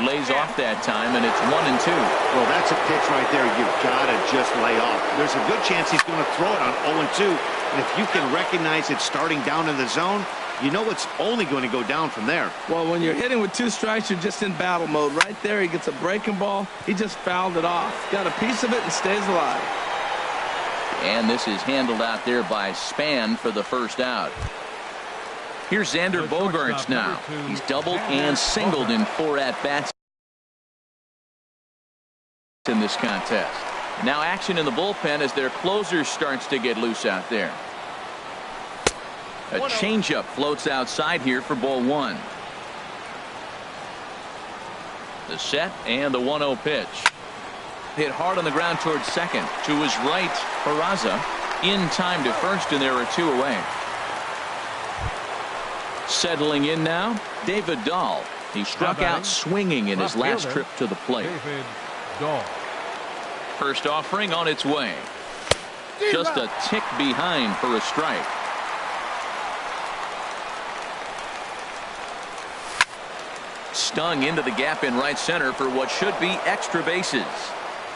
Lays off that time, and it's 1-2.
Well, that's a pitch right there you've got to just lay off. There's a good chance he's going to throw it on 0-2. And if you can recognize it starting down in the zone, you know it's only going to go down from there.
Well, when you're hitting with 2 strikes, you're just in battle mode. Right there, he gets a breaking ball. He just fouled it off. Got a piece of it and stays alive.
And this is handled out there by Span for the first out. Here's Xander Bogaerts now. He's doubled and singled in 4 at-bats in this contest. Now action in the bullpen as their closer starts to get loose out there. A changeup floats outside here for ball 1. The set and the 1-0 pitch. Hit hard on the ground towards second. To his right, Peraza in time to first, and there are 2 away. Settling in now, David Dahl. He struck out swinging in his last trip to the plate.
David Dahl.
First offering on its way. Just a tick behind for a strike. Stung into the gap in right center for what should be extra bases.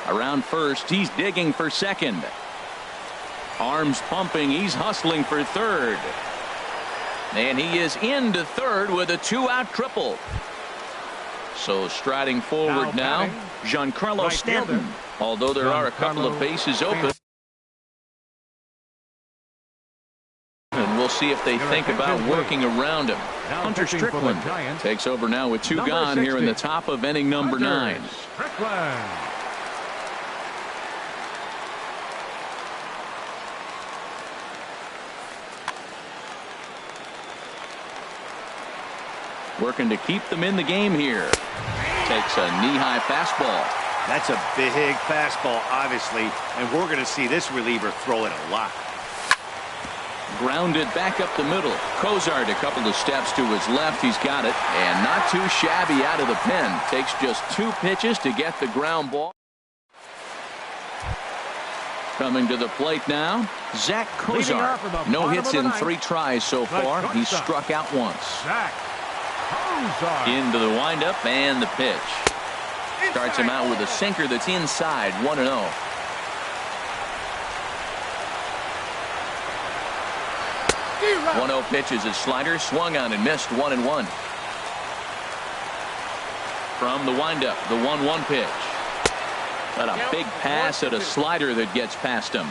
Around first, he's digging for second. Arms pumping, he's hustling for third. And he is into third with a 2-out triple. So striding forward now, Giancarlo
right
Stanton.
fielder.
Although there are a couple of bases open. And we'll see if they think about working around him. Hunter Strickland takes over now with 2 gone here in the top of inning number 9.
Strickland.
Working to keep them in the game here. Takes a knee-high fastball.
That's a big fastball, obviously, and we're going to see this reliever throw it a lot.
Grounded back up the middle. Cozart a couple of steps to his left. He's got it. And not too shabby out of the pen. Takes just 2 pitches to get the ground ball. Coming to the plate now, Zach Cozart. No hits in 3 tries so far. He's struck out once.
Zach Cozart.
Into the windup and the pitch. Starts him out with a sinker that's inside, 1-0.
Zero.
1-0 pitch is a slider, swung on and missed, 1-1. From the windup, the 1-1 pitch. But a big pass at a slider that gets past him.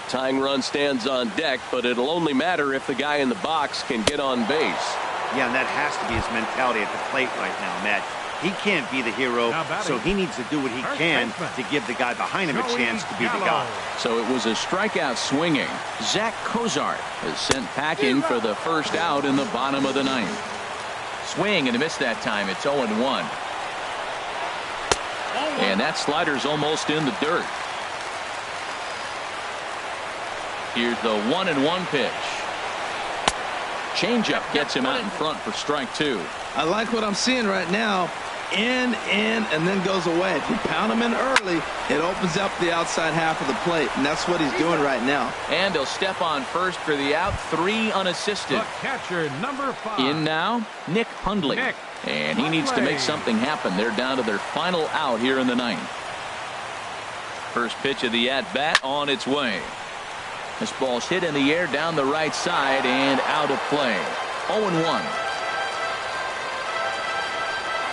Tying run stands on deck, but it'll only matter if the guy in the box can get on base.
Yeah, and that has to be his mentality at the plate right now, Matt. He can't be the hero, so he needs to do what he can to give the guy behind him a chance to be the guy.
So it was a strikeout swinging. Zach Cozart is sent packing for the first out in the bottom of the 9th. Swing and a miss that time. It's 0-1. And that slider's almost in the dirt. Here's the 1-1 pitch. Changeup gets him out in front for strike 2.
I like what I'm seeing right now. In, and then goes away. If you pound him in early, it opens up the outside half of the plate, and that's what he's doing right now.
And he'll step on first for the out, 3 unassisted.
The catcher, number 5.
In now, Nick Hundley. And he needs to make something happen. They're down to their final out here in the 9th. First pitch of the at-bat on its way. This ball's hit in the air down the right side and out of play. 0-1.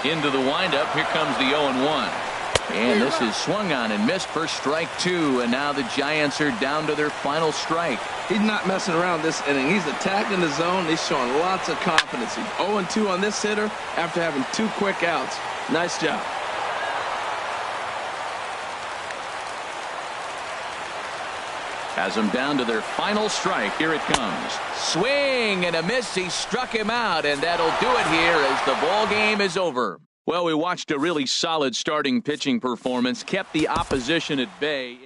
Into the windup. Here comes the 0-1. And this is swung on and missed for strike 2. And now the Giants are down to their final strike.
He's not messing around this inning. He's attacking the zone. He's showing lots of confidence. He's 0-2 on this hitter after having 2 quick outs. Nice job.
Has them down to their final strike. Here it comes. Swing and a miss. He struck him out, and that'll do it here as the ball game is over. Well, we watched a really solid starting pitching performance, kept the opposition at bay.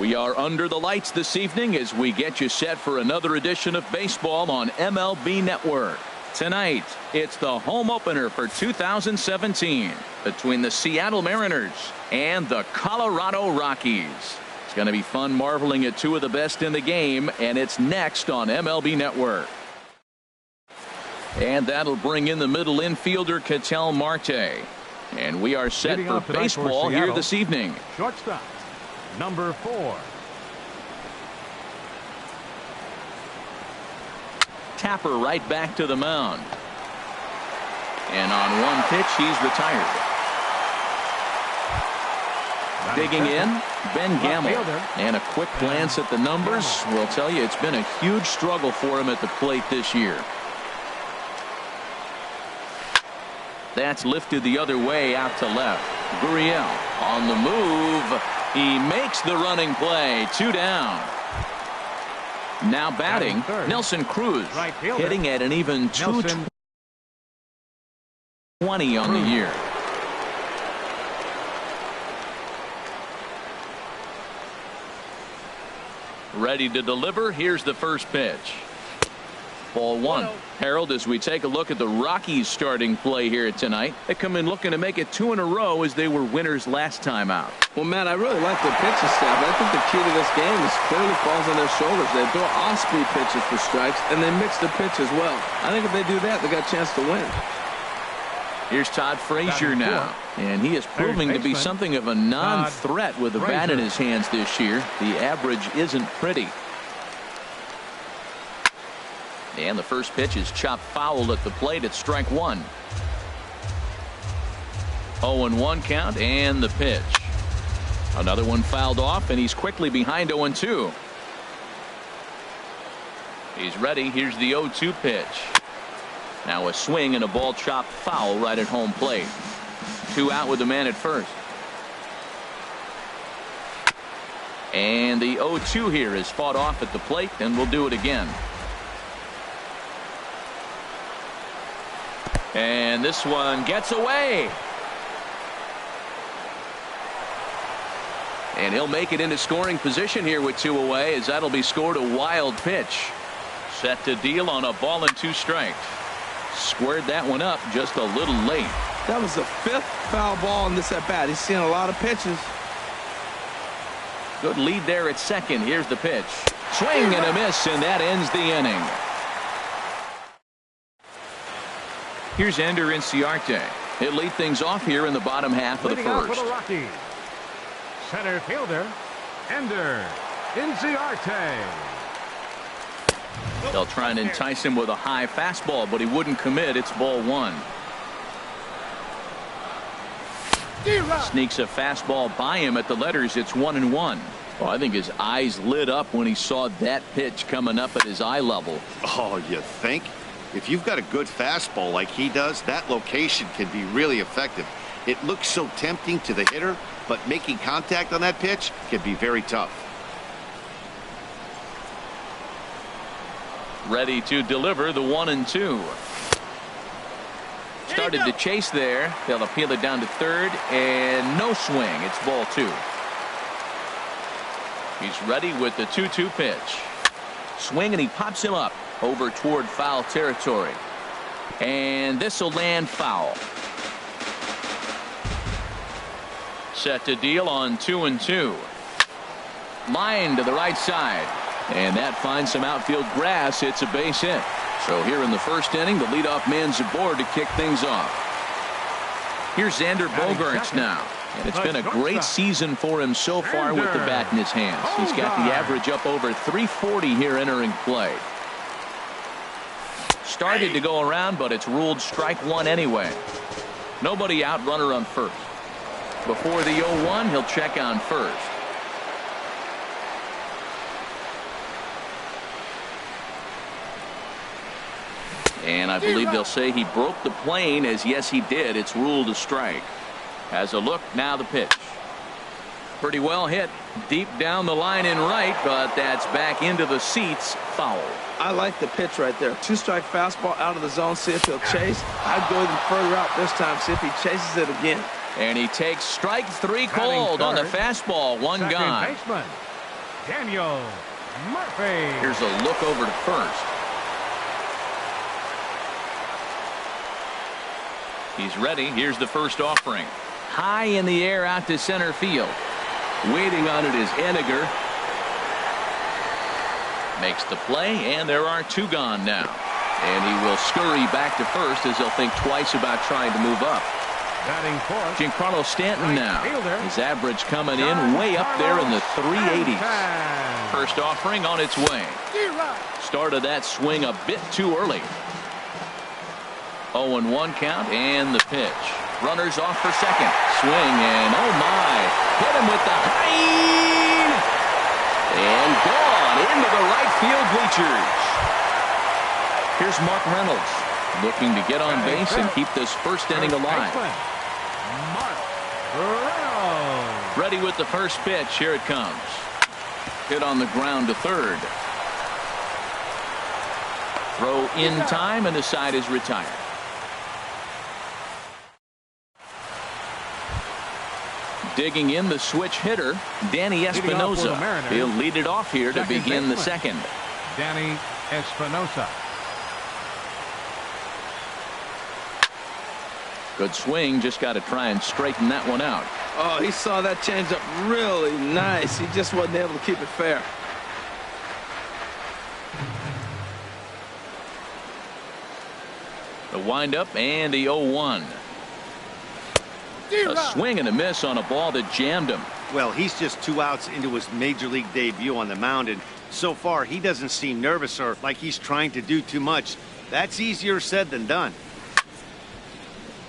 We are under the lights this evening as we get you set for another edition of baseball on MLB Network. Tonight, it's the home opener for 2017 between the Seattle Mariners and the Colorado Rockies. It's going to be fun marveling at two of the best in the game, and it's next on MLB Network. And that'll bring in the middle infielder Ketel Marte. And we are set for baseball here this evening.
Shortstop, number 4.
Tapper right back to the mound. And on one pitch, he's retired. Digging in, Ben Gamble. And a quick glance at the numbers will tell you it's been a huge struggle for him at the plate this year. That's lifted the other way out to left. Gurriel on the move. He makes the running play. 2 down. Now batting, Nelson Cruz, hitting at an even 220 on the year. Ready to deliver. Here's the first pitch. Ball 1. Harold, as we take a look at the Rockies starting play here tonight, they come in looking to make it 2 in a row as they were winners last time out.
Well, Matt, I really like their pitching staff. I think the key to this game is clearly falls on their shoulders. They throw off-speed pitches for strikes, and they mix the pitch as well. I think if they do that, they got a chance to win.
Here's Todd Frazier now, and he is proving to be something of a non-threat with the bat in his hands this year. The average isn't pretty. And the first pitch is chopped foul at the plate at strike 1. 0-1 count, and the pitch. Another one fouled off, and he's quickly behind 0-2. He's ready. Here's the 0-2 pitch. Now a swing and a ball chopped foul right at home plate. 2 out with the man at first. And the 0-2 here is fought off at the plate, and we'll do it again. And this one gets away. And he'll make it into scoring position here with 2 away, as that'll be scored a wild pitch. Set to deal on a ball and 2 strikes. Squared that one up just a little late.
That was the 5th foul ball in this at bat. He's seeing a lot of pitches.
Good lead there at second. Here's the pitch. Swing and a miss, and that ends the inning. Here's Ender Inciarte. He'll lead things off here in the bottom half of the first.
For the Rockies, center fielder Ender Inciarte.
They'll try and entice him with a high fastball, but he wouldn't commit. It's ball 1. Sneaks a fastball by him at the letters. It's 1-1. Well, I think his eyes lit up when he saw that pitch coming up at his eye level.
Oh, you think? If you've got a good fastball like he does, that location can be really effective. It looks so tempting to the hitter, but making contact on that pitch can be very tough.
Ready to deliver the 1-2. Started to chase there. They'll appeal it down to third, and no swing. It's ball 2. He's ready with the 2-2 pitch. Swing, and he pops him up over toward foul territory. And this will land foul. Set to deal on 2-2. Line to the right side. And that finds some outfield grass. It's a base hit. So here in the first inning, the leadoff man's aboard to kick things off. Here's Xander Bogaerts now. And it's been a great season for him so far with the bat in his hands. He's got the average up over 340 here entering play. Started to go around, but it's ruled strike 1 anyway. Nobody out, runner on first. Before the 0-1, he'll check on first. And I believe they'll say he broke the plane, as yes he did. It's ruled a strike. Has a look, now the pitch. Pretty well hit deep down the line in right, but that's back into the seats. Foul.
I like the pitch right there. 2-strike fastball out of the zone. See if he'll chase. I'd go even further out this time. See if he chases it again.
And he takes strike 3 cold on the fastball. 1 gone.
Daniel Murphy.
Here's a look over to first. He's ready. Here's the first offering. High in the air out to center field. Waiting on it is Henniger. Makes the play, and there are two gone now. And he will scurry back to first as he'll think twice about trying to move up.
Batting fourth,
Giancarlo Stanton now.
fielder.
His average coming in way up there in the 380s. First offering on its way. Started that swing a bit too early. 0-1 count and the pitch. Runners off for second. Swing and oh my. Hit him with the high. And gone into the right field bleachers. Here's Mark Reynolds looking to get on base and keep this first inning alive.
Mark Reynolds.
Ready with the first pitch. Here it comes. Hit on the ground to third. Throw in time and the side is retired. Digging in the switch hitter, Danny Espinosa. He'll lead it off here to begin the second.
Danny Espinosa.
Good swing, just got to try and straighten that one out.
Oh, he saw that changeup really nice. He just wasn't able to keep it fair.
The windup and the 0-1. A swing and a miss on a ball that jammed him.
Well, he's just 2 outs into his major league debut on the mound, and so far he doesn't seem nervous or like he's trying to do too much. That's easier said than done.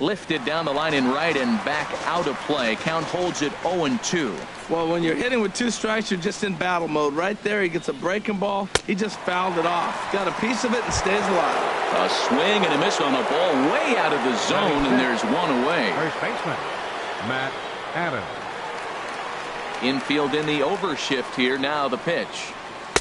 Lifted down the line in right and back out of play. Count holds it 0-2.
Well, when you're hitting with 2 strikes, you're just in battle mode. Right there, he gets a breaking ball. He just fouled it off. Got a piece of it and stays alive.
A swing and a miss on a ball way out of the zone, and there's one away.
First baseman, Matt Adams.
Infield in the overshift here. Now the pitch.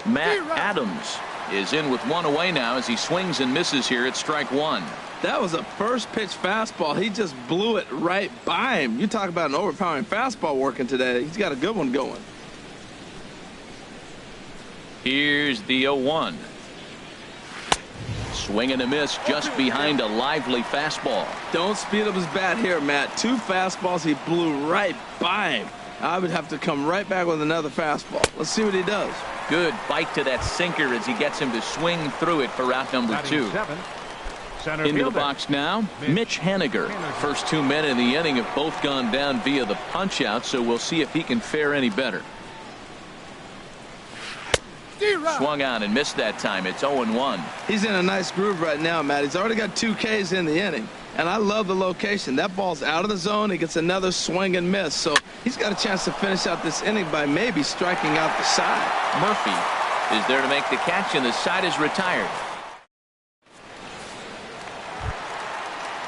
Matt Adams is in with one away now as he swings and misses here at strike one.
That was a first pitch fastball. He just blew it right by him. You talk about an overpowering fastball working today. He's got a good one going.
Here's the 0-1. Swing and a miss just behind a lively fastball.
Don't speed up his bat here, Matt. 2 fastballs he blew right by him. I would have to come right back with another fastball. Let's see what he does.
Good bite to that sinker as he gets him to swing through it for route number 2. Into the box now, Mitch Henniger. First 2 men in the inning have both gone down via the punch out, so we'll see if he can fare any better. Swung on and missed that time. It's 0-1.
He's in a nice groove right now, Matt. He's already got 2 Ks in the inning, and I love the location. That ball's out of the zone. He gets another swing and miss, so he's got a chance to finish out this inning by maybe striking out the side.
Murphy is there to make the catch, and the side is retired.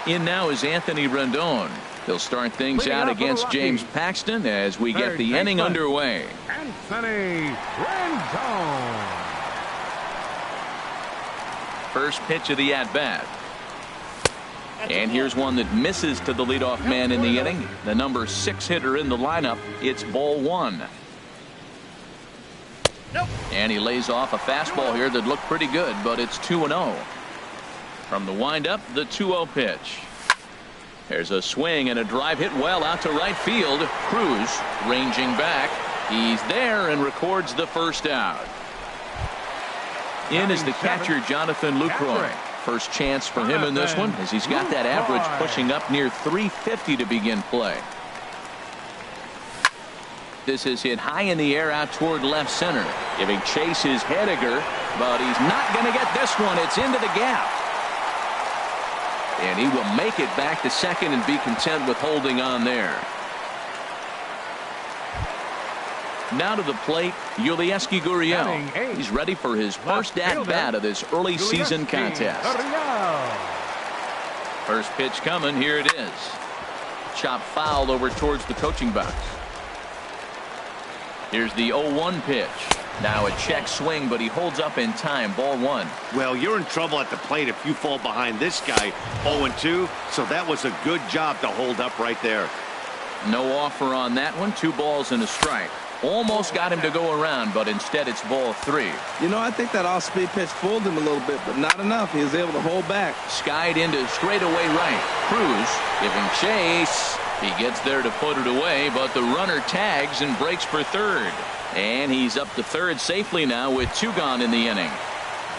In now is Anthony Rendon. He'll start things out against James Paxton as we get the inning underway.
Anthony Rendon.
First pitch of the at-bat. And here's one that misses to the leadoff man in the inning. The number 6 hitter in the lineup. It's ball 1. And he lays off a fastball here that looked pretty good, but it's 2-0. From the windup, the 2-0 pitch. There's a swing and a drive hit well out to right field. Cruz ranging back. He's there and records the first out. In is the catcher, Jonathan Lucroy. First chance for him in this one as he's got that average pushing up near 350 to begin play. This is hit high in the air out toward left center. Giving chase is Henniger, but he's not going to get this one. It's into the gap. And he will make it back to second and be content with holding on there. Now to the plate, Yulieski Gurriel. He's ready for his first at-bat of this early season contest. First pitch coming. Here it is. Chop foul over towards the coaching box. Here's the 0-1 pitch. Now a check swing, but he holds up in time. Ball 1.
Well, you're in trouble at the plate if you fall behind this guy 0-2, so that was a good job to hold up right there.
No offer on that one. 2 balls and a strike. Almost got him to go around, but instead it's ball 3.
You know, I think that off-speed pitch fooled him a little bit, but not enough. He was able to hold back.
Skied into straightaway right. Cruz giving chase. He gets there to put it away, but the runner tags and breaks for third. And he's up to third safely now with 2 gone in the inning.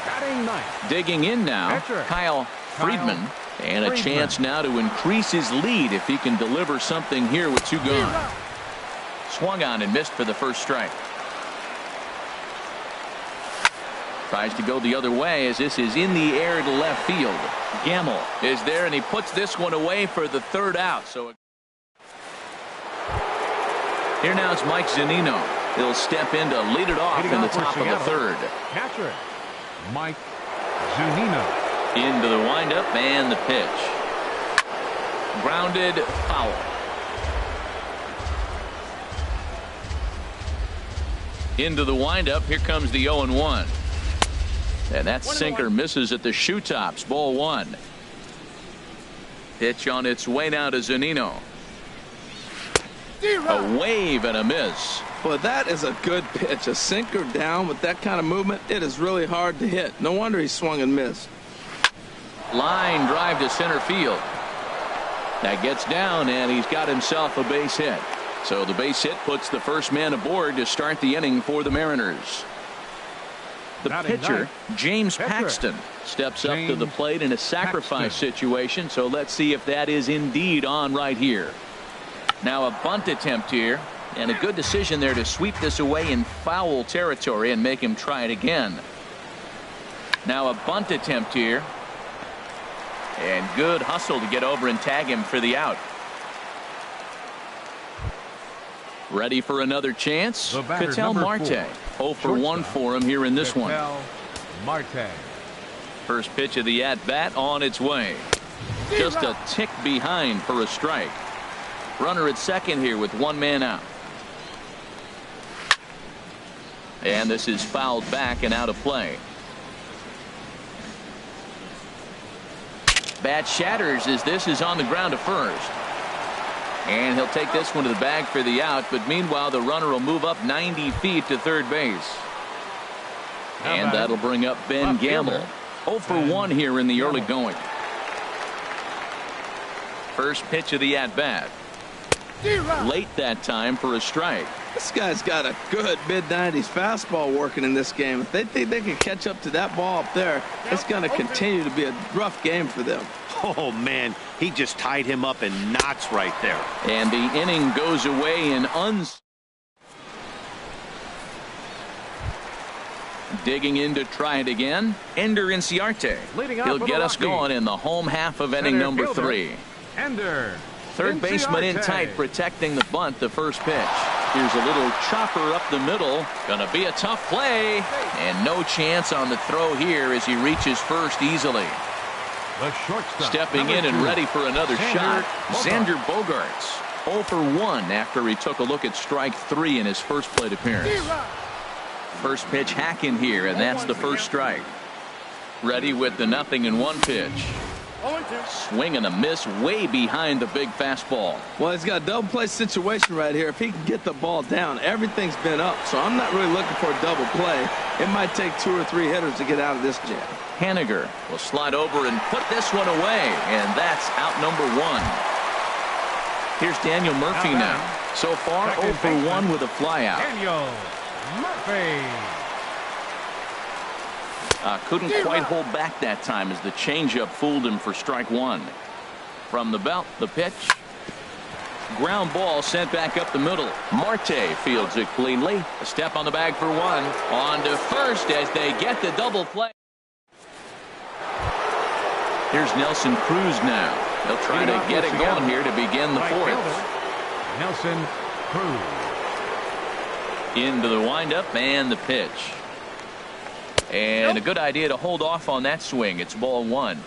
Batting ninth.
Digging in now,
Pitcher.
Kyle Friedman. And a chance now to increase his lead if he can deliver something here with 2 gone. Swung on and missed for the first strike. Tries to go the other way as this is in the air to left field. Gamble is there, and he puts this one away for the 3rd out. So here now it's Mike Zunino. He'll step in to lead it off in the top of the 3rd.
Catcher, Mike Zunino.
Into the windup and the pitch. Grounded, foul. Into the windup. Here comes the 0-1. And that sinker misses at the shoe tops. Ball 1. Pitch on its way now to Zunino. A wave and a miss.
Well, that is a good pitch. A sinker down with that kind of movement, it is really hard to hit. No wonder he swung and missed.
Line drive to center field. That gets down, and he's got himself a base hit. So the base hit puts the first man aboard to start the inning for the Mariners. The pitcher, James Paxton, steps up to the plate in a sacrifice situation. So let's see if that is indeed on right here. Now a bunt attempt here, and a good decision there to sweep this away in foul territory and make him try it again. Now a bunt attempt here. And good hustle to get over and tag him for the out. Ready for another chance? Ketel Marte. 0 for 1 for him here in this one.
Marte.
First pitch of the at-bat on its way. Just a tick behind for a strike. Runner at second here with 1 man out. And this is fouled back and out of play. Bat shatters as this is on the ground to first. And he'll take this one to the bag for the out, but meanwhile the runner will move up 90 feet to third base. And that'll bring up Ben Gamble. 0 for 1 here in the early going. First pitch of the at-bat. Late that time for a strike.
This guy's got a good mid-90s fastball working in this game. If they think they can catch up to that ball up there, it's going to continue to be a rough game for them.
Oh, man, he just tied him up in knots right there.
And the inning goes away in digging in to try it again. Ender Inciarte. He'll get us going in the home half of inning number 3.
Ender.
Third baseman in tight, protecting the bunt, the first pitch. Here's a little chopper up the middle. Gonna be a tough play. And no chance on the throw here as he reaches first easily.
The shortstop,
stepping in and ready for another shot. Xander Bogaerts. 0 for 1 after he took a look at strike 3 in his first plate appearance. First pitch hacking here, and that's the first strike. Ready with the 0-1 pitch. Swing and a miss way behind the big fastball.
Well, he's got a double play situation right here. If he can get the ball down, everything's been up. So I'm not really looking for a double play. It might take 2 or 3 hitters to get out of this jam.
Haniger will slide over and put this one away, and that's out number 1. Here's Daniel Murphy now. So far 0 for 1 with a flyout.
Daniel Murphy.
Couldn't quite hold back that time as the changeup fooled him for strike 1. From the belt, the pitch. Ground ball sent back up the middle. Marte fields it cleanly. A step on the bag for 1. On to first as they get the double play. Here's Nelson Cruz now. They'll try to get it going here to begin the 4th.
Nelson Cruz.
Into the windup and the pitch. And a good idea to hold off on that swing. It's ball 1.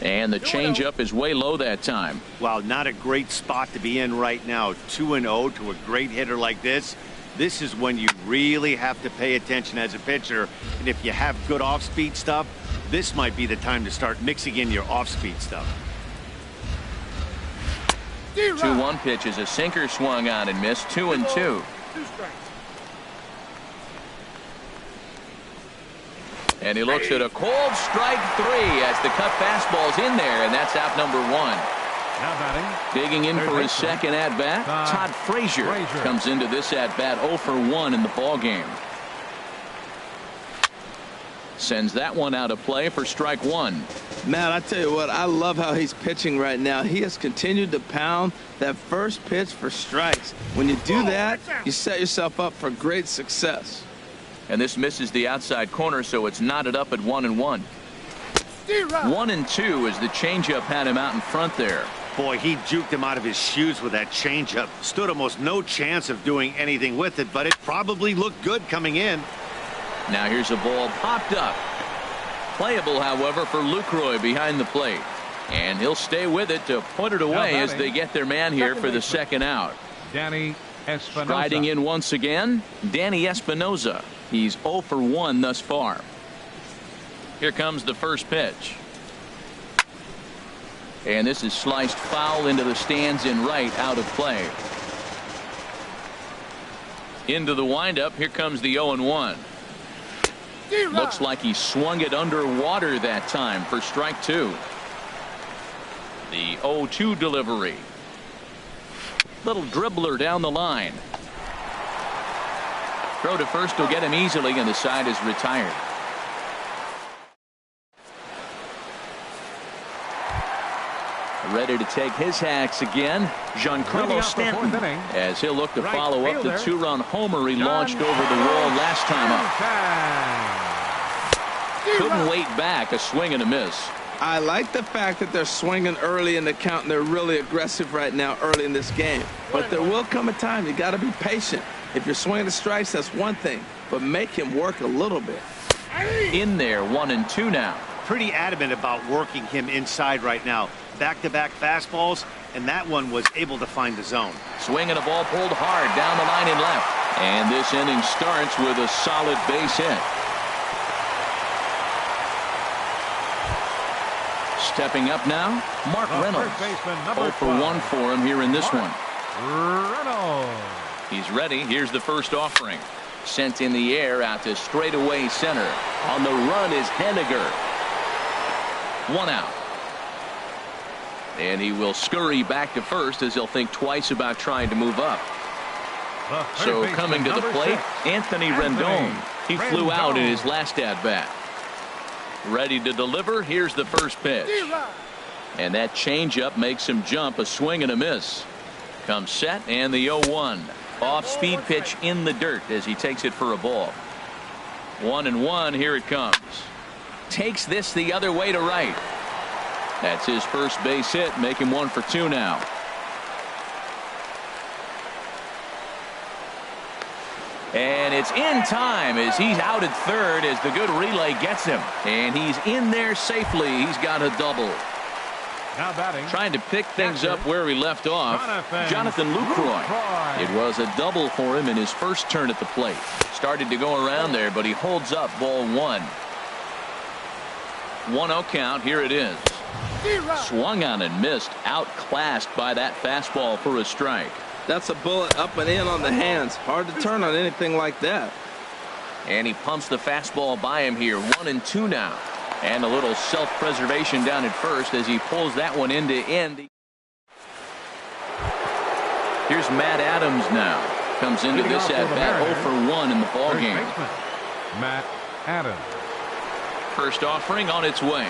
And the changeup is way low that time.
Wow, not a great spot to be in right now. 2-0 to a great hitter like this. This is when you really have to pay attention as a pitcher. And if you have good off-speed stuff, this might be the time to start mixing in your off-speed stuff.
2-1 pitch is a sinker swung on and missed. 2-2.
2 strikes.
And he looks at a cold strike 3 as the cut fastball's in there, and that's out number 1.
Now batting.
Digging in for his second at-bat, Todd Frazier comes into this at-bat 0 for 1 in the ballgame. Sends that one out of play for strike 1.
Matt, I tell you what, I love how he's pitching right now. He has continued to pound that first pitch for strikes. When you do that, you set yourself up for great success.
And this misses the outside corner, so it's knotted up at 1-1. 1-2 as the changeup had him out in front there.
Boy, he juked him out of his shoes with that changeup. Stood almost no chance of doing anything with it, but it probably looked good coming in.
Now here's a ball popped up. Playable, however, for Lucroy behind the plate. And he'll stay with it to put it away as they get their man here for the second out.
Danny Espinosa.
Striding in once again, Danny Espinosa. He's 0 for 1 thus far. Here comes the first pitch. And this is sliced foul into the stands in right, out of play. Into the windup, here comes the 0-1. Looks like he swung it underwater that time for strike 2. The 0-2 delivery. Little dribbler down the line. Throw to first will get him easily, and the side is retired. Ready to take his hacks again, Giancarlo Stanton, as he'll look to follow up the 2-run homer he launched over the wall last time up. Couldn't wait back, a swing and a miss.
I like the fact that they're swinging early in the count, and they're really aggressive right now early in this game. But there will come a time you got to be patient. If you're swinging the strikes, that's one thing, but make him work a little bit.
In there, 1-2 now.
Pretty adamant about working him inside right now. Back-to-back fastballs, and that one was able to find the zone.
Swing and a ball pulled hard down the line and left. And this inning starts with a solid base hit. Stepping up now, Mark Reynolds. 0 for 1 for him here in this one. He's ready. Here's the first offering. Sent in the air out to straightaway center. On the run is Henniger. 1 out. And he will scurry back to first as he'll think twice about trying to move up. So coming to the plate, Anthony Rendon. He flew out in his last at-bat. Ready to deliver. Here's the first pitch. And that changeup makes him jump. A swing and a miss. Comes set, and the 0-1. Off-speed pitch in the dirt as he takes it for a ball. 1-1. Here it comes. Takes this the other way to right. That's his first base hit, make him 1 for 2 now. And it's in time as he's out at third as the good relay gets him. And he's in there safely. He's got a double.
Now batting.
Trying to pick things up where he left off. Jonathan Lucroy. It was a double for him in his first turn at the plate. Started to go around there, but he holds up ball 1. 1-0 count. Here it is. Swung on and missed. Outclassed by that fastball for a strike.
That's a bullet up and in on the hands. Hard to turn on anything like that.
And he pumps the fastball by him here. 1-2 now. And a little self-preservation down at first as he pulls that one into end. Here's Matt Adams now. Comes into this at-bat 0 for 1 in the ballgame.
Matt Adams.
First offering on its way.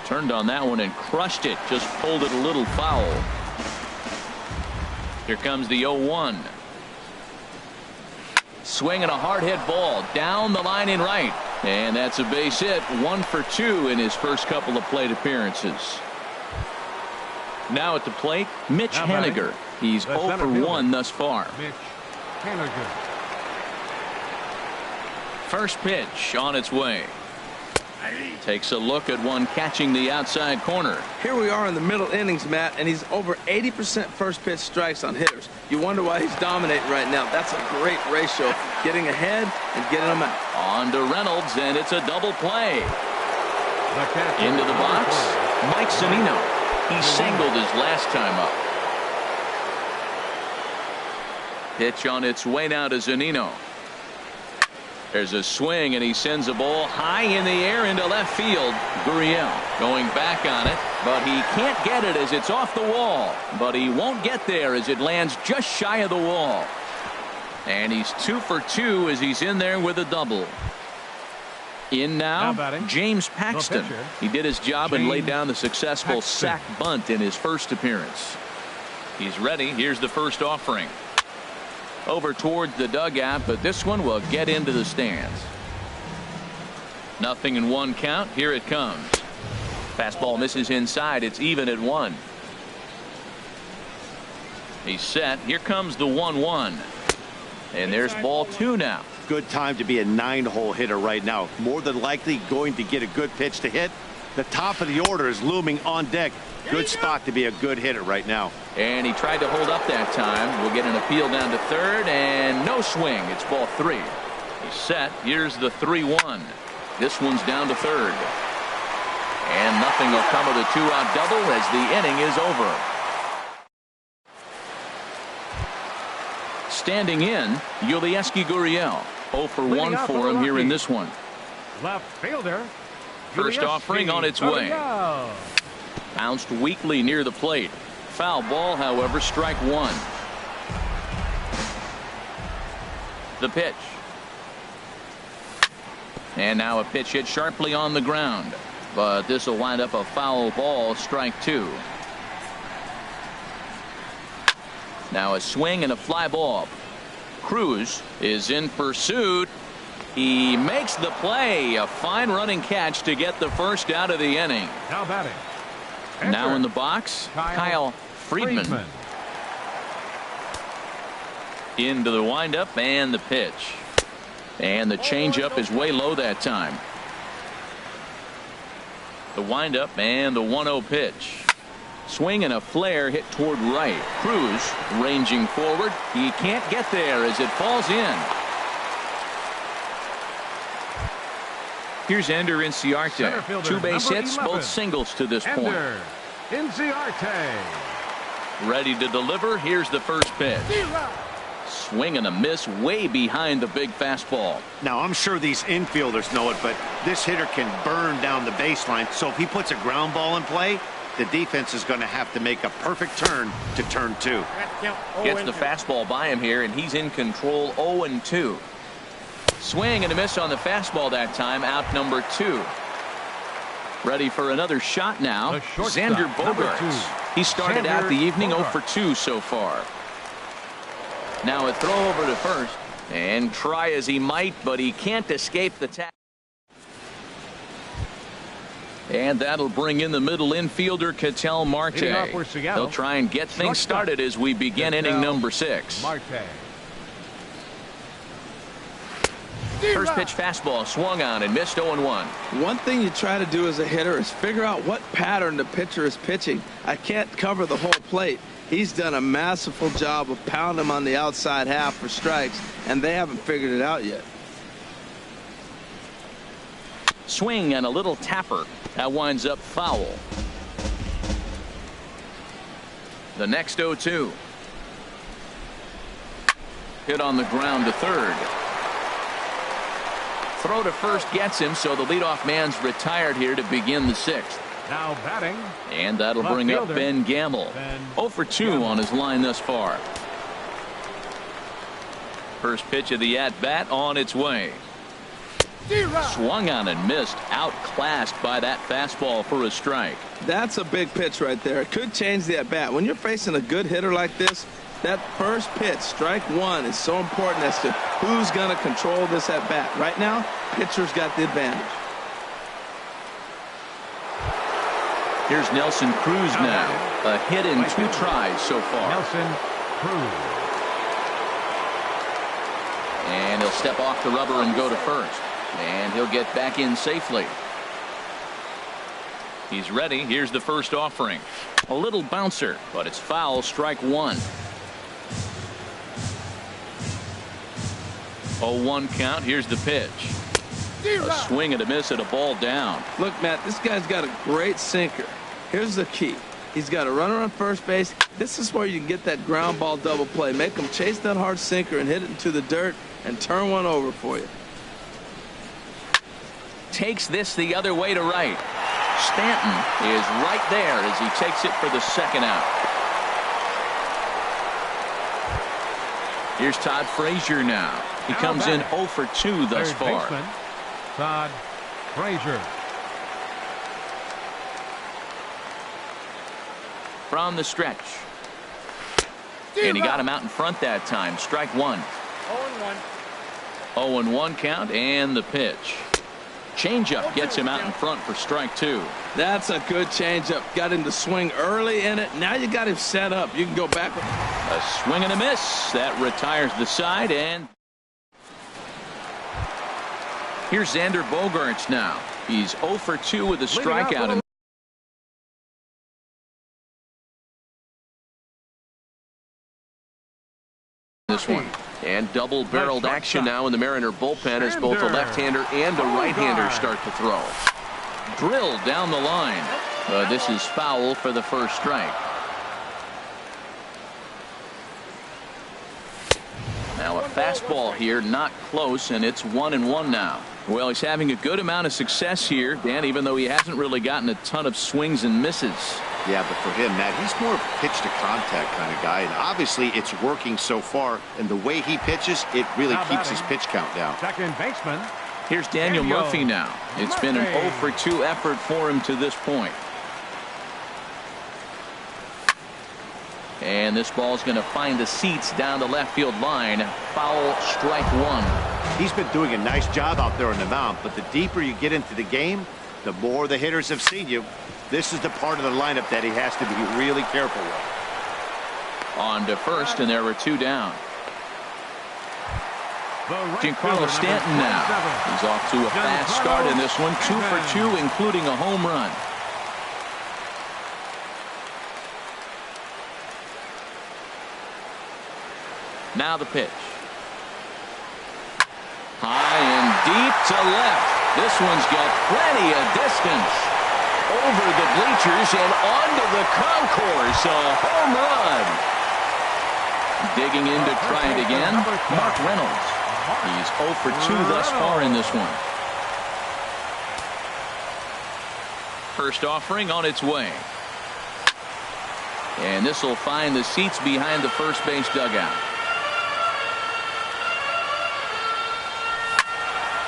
Turned on that one and crushed it. Just pulled it a little foul. Here comes the 0-1. Swinging a hard hit ball down the line in right. And that's a base hit. 1 for 2 in his first couple of plate appearances. Now at the plate, Mitch Henniger. He's 0 for 1 thus far.
Mitch Henniger.
First pitch on its way. Takes a look at one catching the outside corner.
Here we are in the middle innings, Matt, and he's over 80% first pitch strikes on hitters. You wonder why he's dominating right now. That's a great ratio. Getting ahead and getting them out.
On to Reynolds, and it's a double play. Into the box, Mike Zunino. He singled his last time up. Pitch on its way now to Zunino. There's a swing, and he sends a ball high in the air into left field. Gurriel going back on it, but he can't get it as it's off the wall. But he won't get there as it lands just shy of the wall. And he's 2 for 2 as he's in there with a double. In now, James Paxton. He did his job and laid down the successful sac bunt in his first appearance. He's ready. Here's the first offering. Over towards the dugout, but this one will get into the stands. 0-1 count. Here it comes. Fastball misses inside. It's even at 1. He's set. Here comes the 1-1. And there's ball 2 now.
Good time to be a 9-hole hitter right now. More than likely going to get a good pitch to hit. The top of the order is looming on deck. Good spot to be a good hitter right now.
And he tried to hold up that time. We'll get an appeal down to third, and no swing. It's ball 3. He's set. Here's the 3-1. This one's down to third. And nothing will come of the 2-out double as the inning is over. Standing in, Yulieski Gurriel. 0 for 1 for him here in this one.
Left fielder.
First offering on its way. Bounced weakly near the plate. Foul ball, however, strike 1. The pitch. And now a pitch hit sharply on the ground. But this will wind up a foul ball, strike 2. Now a swing and a fly ball. Cruz is in pursuit. He makes the play. A fine running catch to get the first out of the inning.
Now batting.
Now in the box, Kyle Friedman. Into the windup and the pitch. And the changeup is way low that time. The windup and the 1-0 pitch. Swing and a flare hit toward right. Cruz ranging forward. He can't get there as it falls in. Here's Ender Inciarte. 2 base hits,
11.
both singles to this point.
Inciarte.
Ready to deliver. Here's the first pitch. Swing and a miss way behind the big fastball.
Now, I'm sure these infielders know it, but this hitter can burn down the baseline. So if he puts a ground ball in play, the defense is going to have to make a perfect turn to turn 2.
Gets the fastball by him here, and he's in control. 0-2. Swing and a miss on the fastball that time. Out number 2. Ready for another shot now. Xander Bogaerts. He started out the evening 0 for 2 so far. Now a throw over to first. And try as he might, but he can't escape the tackle. And that'll bring in the middle infielder, Ketel Marte. They'll try and get things started as we begin inning number 6. First pitch fastball swung on and missed. 0-1.
One thing you try to do as a hitter is figure out what pattern the pitcher is pitching. I can't cover the whole plate. He's done a masterful job of pounding him on the outside half for strikes, and they haven't figured it out yet.
Swing and a little tapper. That winds up foul. The next 0-2. Hit on the ground to third. Throw to first gets him, so the leadoff man's retired here to begin the 6th.
Now batting.
And that'll bring up Ben Gamble. 0 for 2 on his line thus far. First pitch of the at-bat on its way. Swung on and missed. Outclassed by that fastball for a strike.
That's a big pitch right there. It could change the at-bat. When you're facing a good hitter like this, that first pitch, strike 1, is so important as to who's going to control this at-bat. Right now, pitcher's got the advantage.
Here's Nelson Cruz now. A hit in 2 tries so far.
Nelson Cruz.
And he'll step off the rubber and go to first. And he'll get back in safely. He's ready. Here's the first offering. A little bouncer, but it's foul. Strike 1. 0-1 count. Here's the pitch. A swing and a miss at a ball down.
Look, Matt, this guy's got a great sinker. Here's the key. He's got a runner on first base. This is where you can get that ground ball double play. Make him chase that hard sinker and hit it into the dirt and turn one over for you.
Takes this the other way to right. Stanton is right there as he takes it for the second out. Here's Todd Frazier now. He comes in 0 for 2 thus far.
Todd Frazier.
From the stretch. And he got him out in front that time. Strike one. 0-1 count and the pitch. Changeup gets him out in front for strike two.
That's a good changeup. Got him to swing early in it. Now you got him set up. You can go back.
A swing and a miss. That retires the side. And here's Xander Bogaerts now. He's 0 for 2 with a strikeout. In this one.
And double-barreled action now in the Mariner bullpen as both a left-hander and a right-hander start to throw.
Drilled down the line. This is foul for the first strike. Now a fastball here, not close, and it's 1-1 now. Well, he's having a good amount of success here, Dan, even though he hasn't really gotten a ton of swings and misses.
Yeah, but for him, Matt, he's more of a pitch-to-contact kind of guy, and obviously it's working so far, and the way he pitches, it really keeps his pitch count down.
Second baseman.
Here's Daniel Murphy now. It's been an 0 for 2 effort for him to this point. And this ball's going to find the seats down the left field line. Foul, strike one.
He's been doing a nice job out there on the mound, but the deeper you get into the game, the more the hitters have seen you. This is the part of the lineup that he has to be really careful with.
On to first, and there were 2 down. Giancarlo Stanton now. He's off to a fast start in this one. 2 for 2, including a home run. Now the pitch. High and deep to left. This one's got plenty of distance. Over the bleachers and onto the concourse. A home run. Digging in to try it again. Mark Reynolds. He's 0 for 2 thus far in this one. First offering on its way. And this will find the seats behind the first base dugout.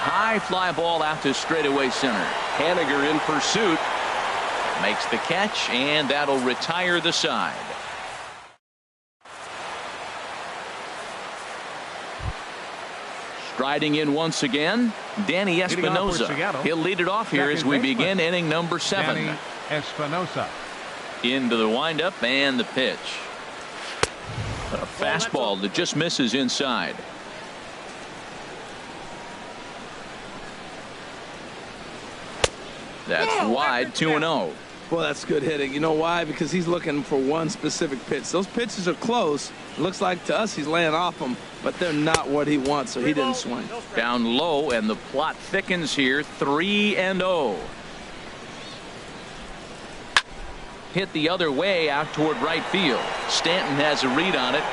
High fly ball out to straightaway center. Haniger in pursuit. Makes the catch, and that'll retire the side. Striding in once again, Danny Espinosa. He'll lead it off here as we begin inning number 7.
Danny Espinosa.
Into the windup and the pitch. A fastball that just misses inside. That's wide, 2-0.
Well, that's good hitting. You know why? Because he's looking for one specific pitch. Those pitches are close. It looks like to us he's laying off them, but they're not what he wants, so he didn't swing.
Down low, and the plot thickens here. 3-0. Hit the other way out toward right field. Stanton has a read on it,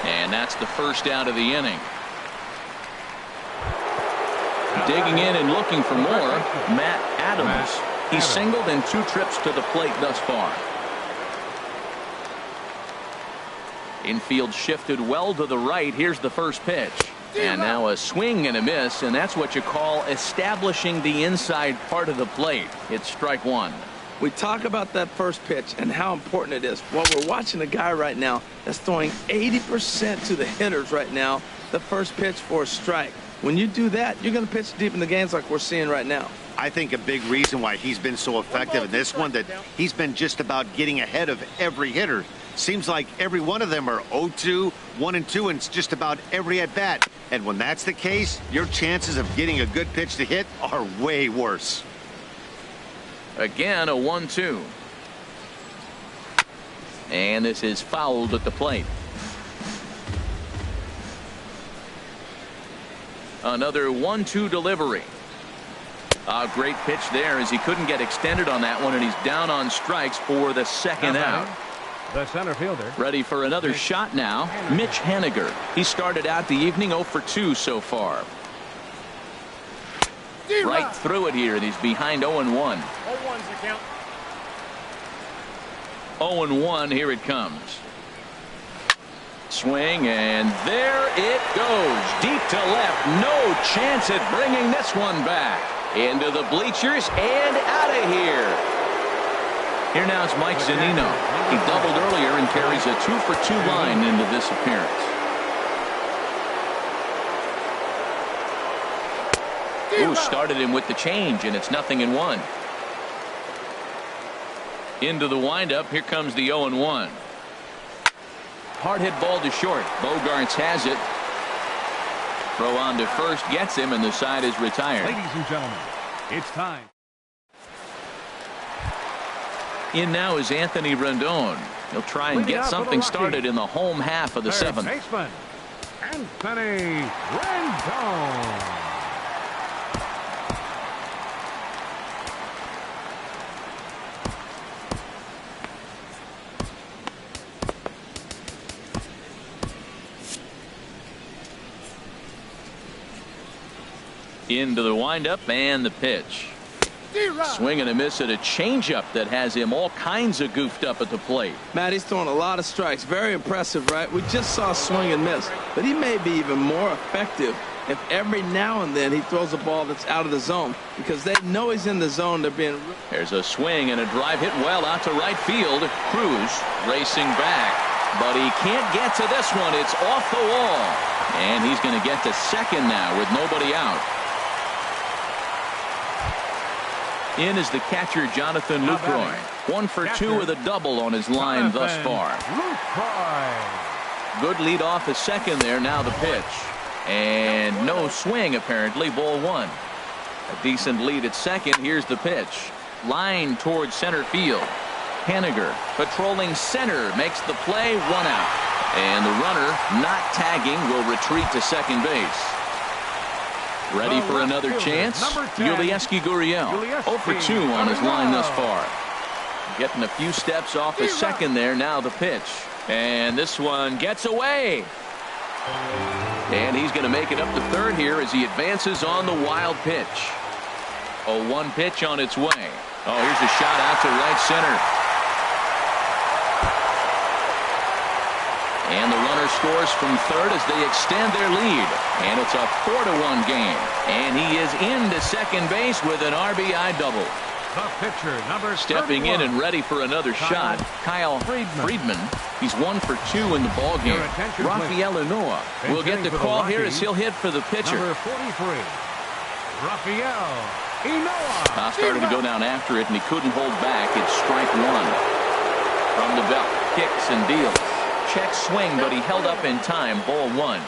and that's the first out of the inning. Digging in and looking for more, Matt Adams. He's singled in 2 trips to the plate thus far. Infield shifted well to the right. Here's the first pitch. And now a swing and a miss, and that's what you call establishing the inside part of the plate. It's strike one.
We talk about that first pitch and how important it is. Well, we're watching a guy right now that's throwing 80% to the hitters right now, the first pitch for a strike. When you do that, you're going to pitch deep in the games like we're seeing right now.
I think a big reason why he's been so effective in this one, that he's been just about getting ahead of every hitter. Seems like every one of them are 0-2, 1-2, and it's just about every at-bat. And when that's the case, your chances of getting a good pitch to hit are way worse.
Again, a 1-2. And this is fouled at the plate. Another 1-2 delivery. A great pitch there as he couldn't get extended on that one, and he's down on strikes for the second out.
The center fielder.
Ready for another shot now, Mitch Haniger. He started out the evening 0 for 2 so far. Right through it here, and he's behind 0-1.
0-1's the count.
0-1, here it comes. Swing, and there it goes. Deep to left. No chance at bringing this one back. Into the bleachers and out of here. Here now is Mike Zunino. He doubled earlier and carries a 2 for 2 line into this appearance. Ooh, started him with the change, and it's 0-1. Into the windup. Here comes the 0-1. Hard hit ball to short. Bogarts has it. Throw on to first gets him, and the side is retired.
Ladies and gentlemen, it's time.
In now is Anthony Rendon. He'll try and get something started in the home half of the seventh.
Baseman, Anthony Rendon.
Into the windup and the pitch. Swing and a miss at a changeup that has him all kinds of goofed up at the plate.
Matt, he's throwing a lot of strikes. Very impressive, right? We just saw swing and miss, but he may be even more effective if every now and then he throws a ball that's out of the zone, because they know he's in the zone. They're being.
There's a swing and a drive hit well out to right field. Cruz racing back, but he can't get to this one. It's off the wall, and he's going to get to second now with nobody out. In is the catcher, Jonathan Lucroy. 1 for 2 with a double on his line thus far. Good lead off at second there. Now the pitch. And no swing, apparently. Ball 1. A decent lead at second. Here's the pitch. Line towards center field. Haniger patrolling center. Makes the play. 1 out. And the runner, not tagging, will retreat to second base. Ready for another chance. Yulieski Gurriel 0 for 2 on his line thus far. Getting a few steps off his second there. Now the pitch. And this one gets away. And he's going to make it up to third here as he advances on the wild pitch. A 1 pitch on its way. Oh, here's a shot out to right center. And the runner scores from third as they extend their lead. And it's a 4-1 game. And he is into second base with an RBI double.
The pitcher, number 31.
Stepping in and ready for another shot, Kyle Friedman. He's 1 for 2 in the ballgame. Rafael Unoa will get the call here as he'll hit for the pitcher.
Number 43, Rafael Unoa.
Started to go down after it, and he couldn't hold back. It's strike 1. From the belt, kicks and deals. Check swing, but he held up in time. Ball 1.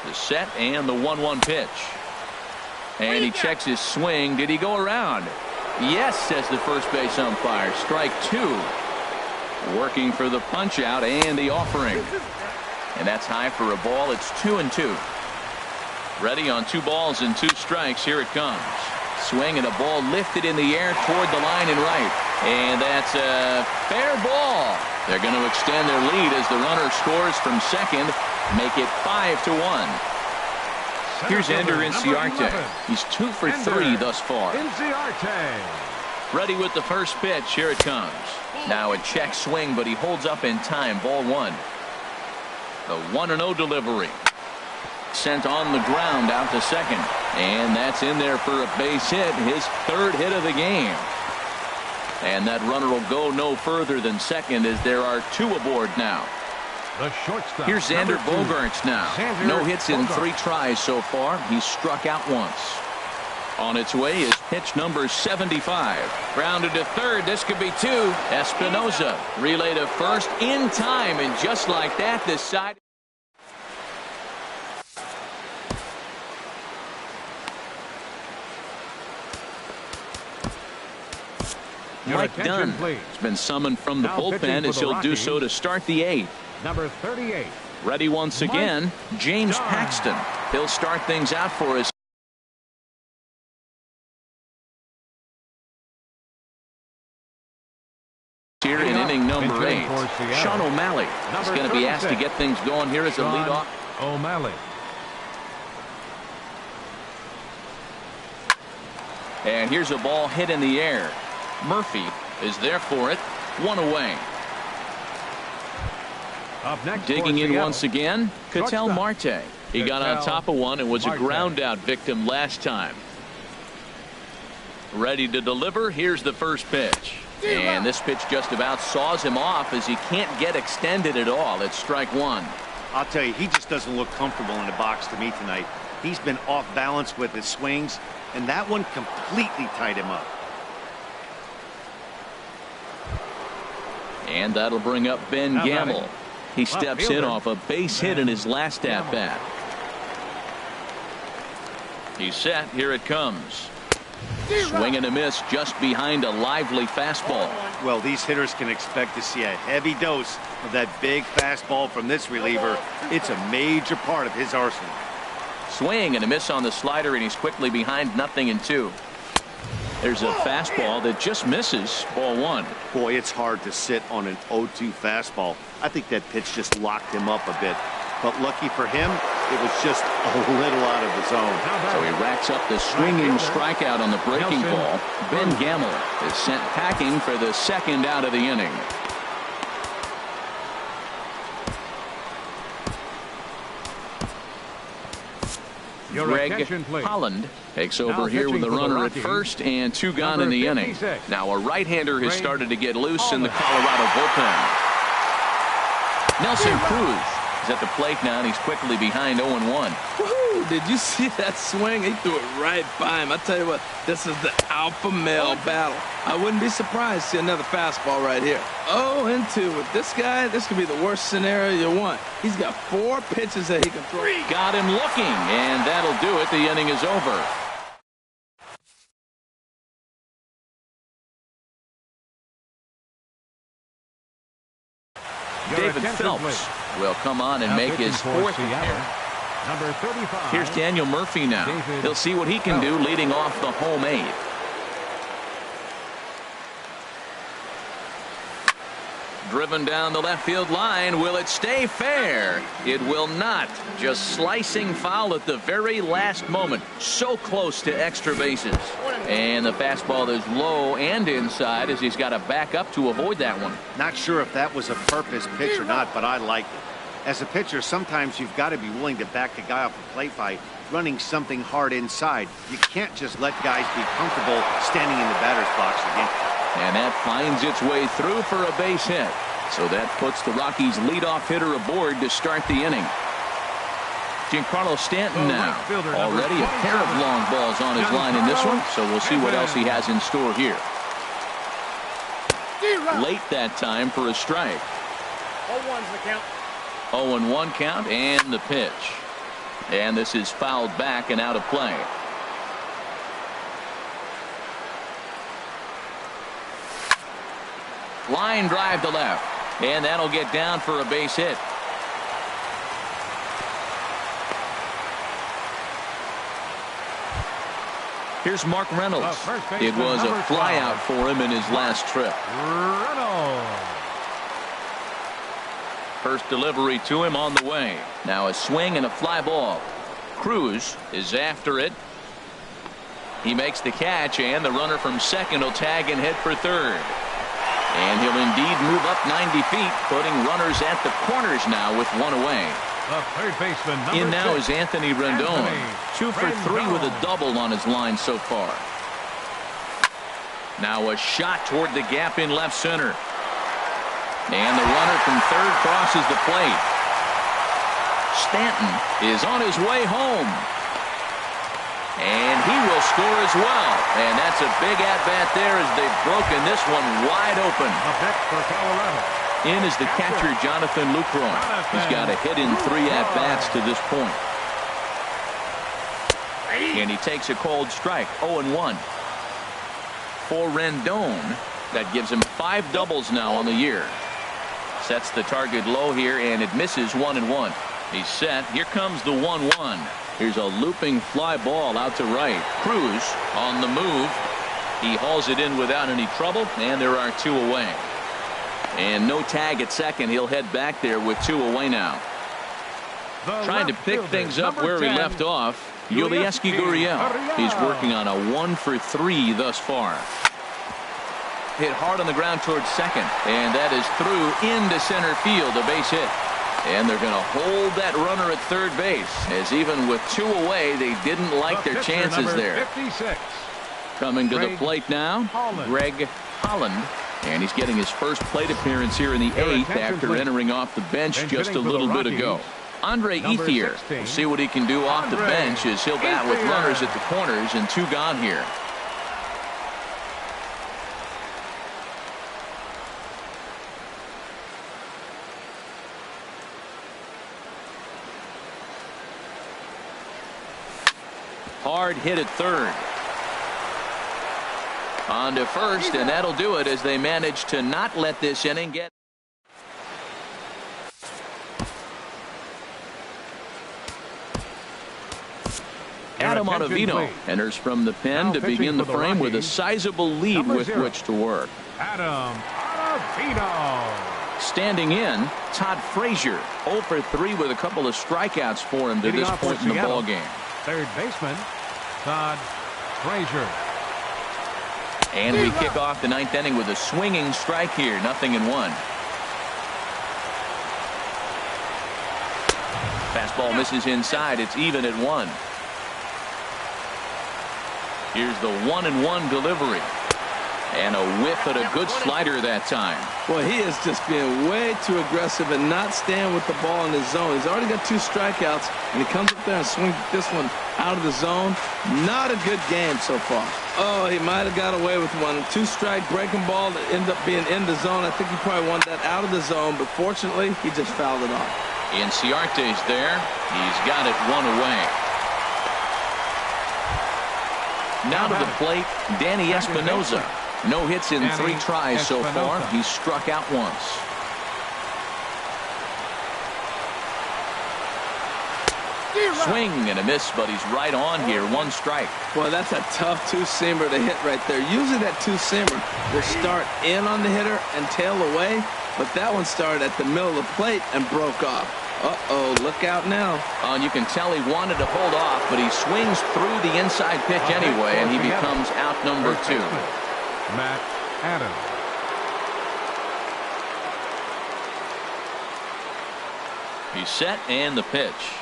The set and the 1-1 pitch. And he checks his swing. Did he go around? Yes, says the first base umpire. Strike 2. Working for the punch out and the offering. And that's high for a ball. It's 2-2. Ready on 2 balls and 2 strikes. Here it comes. Swing and a ball lifted in the air toward the line and right. And that's a fair ball. They're going to extend their lead as the runner scores from second. Make it 5-1. Here's Ender Inciarte. He's 2 for 3 thus far. Ready with the first pitch. Here it comes. Now a check swing, but he holds up in time. Ball 1. The 1-0 delivery. Sent on the ground out to second. And that's in there for a base hit. His 3rd hit of the game. And that runner will go no further than second as there are 2 aboard now.
The shortstop.
Here's Xander Bogaerts now. No hits in 3 tries so far. He's struck out once. On its way is pitch number 75. Grounded to third. This could be 2. Espinosa relay to first in time. And just like that, this side. Mike Dunn has been summoned from the bullpen as he'll do so to start the 8th.
Number 38.
Ready once again, James Paxton. He'll start things out for us. inning number 8. Sean O'Malley is going to be asked to get things going here as a leadoff.
O'Malley.
And here's a ball hit in the air. Murphy is there for it. 1 away.
Up next,
digging in once again, Ketel
Shortstop.
Marte. He got on top of one and was a ground out victim last time. Ready to deliver. Here's the first pitch. And this pitch just about saws him off as he can't get extended at all. It's strike 1.
I'll tell you, he just doesn't look comfortable in the box to me tonight. He's been off balance with his swings, and that one completely tied him up.
And that'll bring up Ben
How about
Gamble.
it?
He steps in off a base hit in his last at bat. He's set. Here it comes. Swing and a miss just behind a lively fastball.
Well, these hitters can expect to see a heavy dose of that big fastball from this reliever. It's a major part of his arsenal.
Swing and a miss on the slider, and he's quickly behind 0-2. There's a fastball that just misses. Ball 1.
Boy, it's hard to sit on an 0-2 fastball. I think that pitch just locked him up a bit. But lucky for him, it was just a little out of the zone.
So he racks up the swinging strikeout on the breaking ball. Ben Gamble is sent packing for the second out of the inning. Greg Holland takes over here with a runner at first and 2 gone in the inning. Now a right-hander has started to get loose in the Colorado bullpen. Nelson Cruz is at the plate now, and he's quickly behind 0-1.
Woohoo! Did you see that swing? He threw it right by him. I tell you what, this is the alpha male battle. I wouldn't be surprised to see another fastball right here. 0-2 with this guy. This could be the worst scenario you want. He's got 4 pitches that he can throw.
Got him looking, and that'll do it. The inning is over. David Phelps will come on and make his 4th appearance.
Number 35.
Here's Daniel Murphy now. He'll see what he can do leading off the home 8th. Driven down the left field line. Will it stay fair? It will not. Just slicing foul at the very last moment. So close to extra bases. And the fastball is low and inside as he's got to back up to avoid that one.
Not sure if that was a purpose pitch or not, but I liked it. As a pitcher, sometimes you've got to be willing to back the guy off the plate by running something hard inside. You can't just let guys be comfortable standing in the batter's box again.
And that finds its way through for a base hit. So that puts the Rockies leadoff hitter aboard to start the inning. Giancarlo Stanton now. Already a pair of long balls on his line in this one. So we'll see what else he has in store here. Late that time for a strike.
0-1's the count.
0-1 count and the pitch. And this is fouled back and out of play. Line drive to left. And that'll get down for a base hit. Here's Mark Reynolds. It was a flyout for him in his last trip. First delivery to him on the way. Now a swing and a fly ball. Cruz is after it. He makes the catch, and the runner from second will tag and head for third. And he'll indeed move up 90 feet, putting runners at the corners now with 1 away.
The third baseman,
in now
6,
is Anthony Rendon. 2 for 3 with a double on his line so far. Now a shot toward the gap in left center. And the runner from third crosses the plate. Stanton is on his way home. And he will score as well. And that's a big at-bat there as they've broken this one wide open.
Up next for Colorado.
In is the catcher, Jonathan Lucroy. He's got a hit in 3 at-bats to this point. And he takes a cold strike, 0-1. For Rendon, that gives him 5 doubles now on the year. Sets the target low here, and it misses 1-1. He's set. Here comes the 1-1. Here's a looping fly ball out to right. Cruz on the move. He hauls it in without any trouble, and there are 2 away. And no tag at second. He'll head back there with 2 away now. Trying to pick things up where he left off. Yulieski Gurriel. He's working on a 1 for 3 thus far. Hit hard on the ground towards second. And that is through into center field. A base hit. And they're going to hold that runner at third base, as even with 2 away, they didn't like their chances there.
56.
Coming to the plate now, Greg Holland. And he's getting his first plate appearance here in the 8th after entering off the bench just a little bit ago. Andre Ethier, we'll see what he can do off the bench as he'll bat with runners at the corners and 2 gone here. Hard hit at third. On to first, and that'll do it as they manage to not let this inning get. Adam Ottavino enters from the pen to begin the frame with a sizable lead with which to work.
Adam Ottavino.
Standing in, Todd Frazier, 0 for 3 with a couple of strikeouts for him to this point in the ball game.
Third baseman, Todd Frazier.
And we kick off the 9th inning with a swinging strike here. 0-1. Fastball misses inside. It's even at 1. Here's the 1-1 delivery. And a whiff at a good slider that time.
Well, he is just being way too aggressive and not staying with the ball in his zone. He's already got 2 strikeouts, and he comes up there and swings this one out of the zone. Not a good game so far. Oh, he might have got away with one. 2-strike breaking ball that ended up being in the zone. I think he probably wanted that out of the zone, but fortunately, he just fouled it off.
Inciarte's there. He's got it 1 away. Now to the plate, Danny Espinosa. No hits in 3 tries so far. He's struck out once. Swing and a miss, but he's right on here. 1 strike.
Boy, that's a tough 2-seamer to hit right there. Usually that 2-seamer will start in on the hitter and tail away, but that one started at the middle of the plate and broke off. Uh-oh, look out now.
And you can tell he wanted to hold off, but he swings through the inside pitch anyway, and he becomes out number 2.
Matt Adams.
He's set, and the pitch.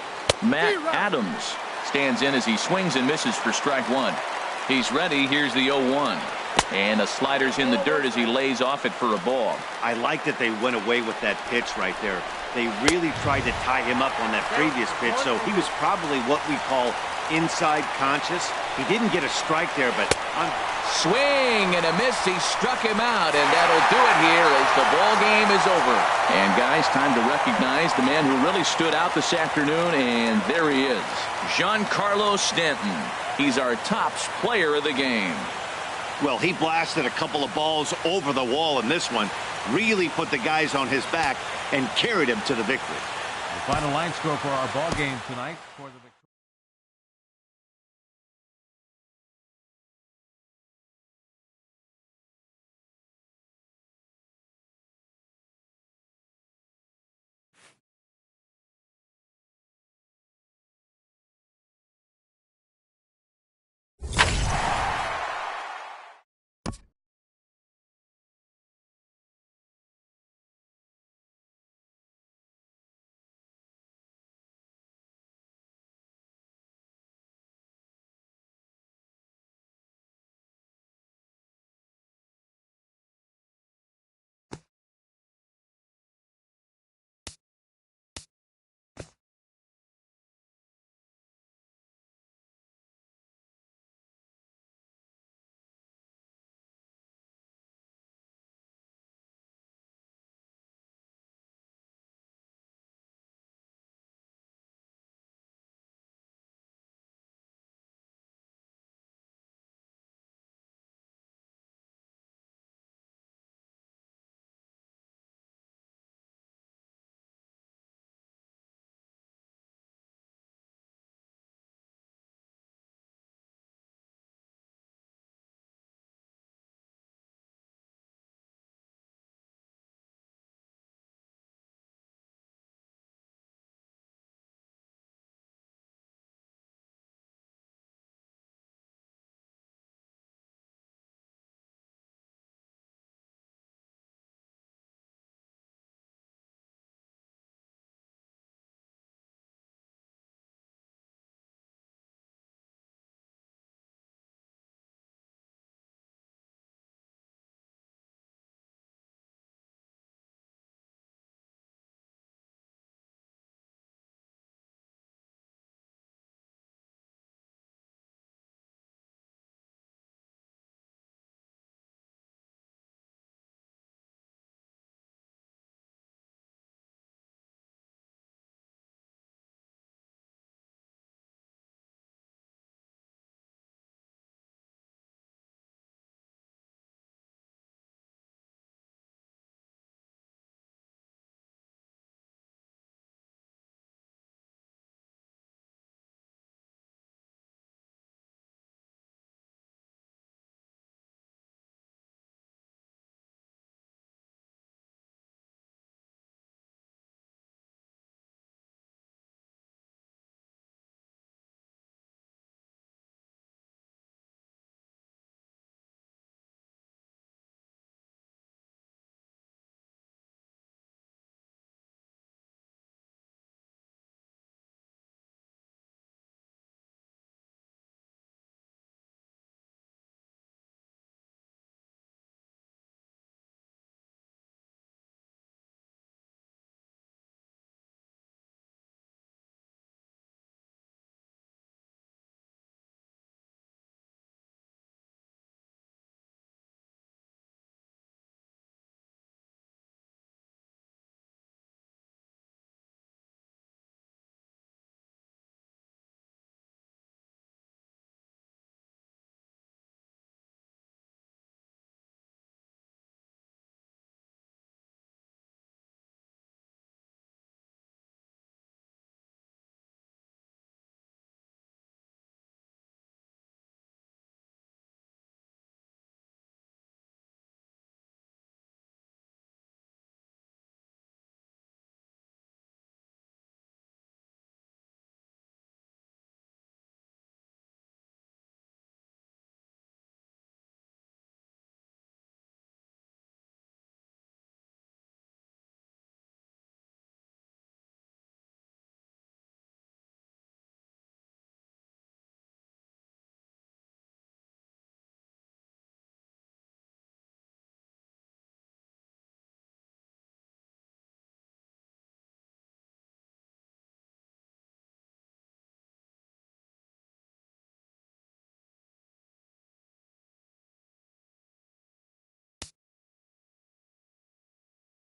Matt Adams stands in as he swings and misses for strike 1. He's ready. Here's the 0-1. And a slider's in the dirt as he lays off it for a ball.
I like that they went away with that pitch right there. They really tried to tie him up on that previous pitch, so he was probably what we call inside conscious. He didn't get a strike there, but
swing and a miss. He struck him out, and that'll do it here as the ball game is over. And guys, time to recognize the man who really stood out this afternoon, and there he is, Giancarlo Stanton. He's our tops player of the game.
Well, he blasted a couple of balls over the wall in this one, really put the guys on his back and carried him to the victory.
The final line score for our ball game tonight for the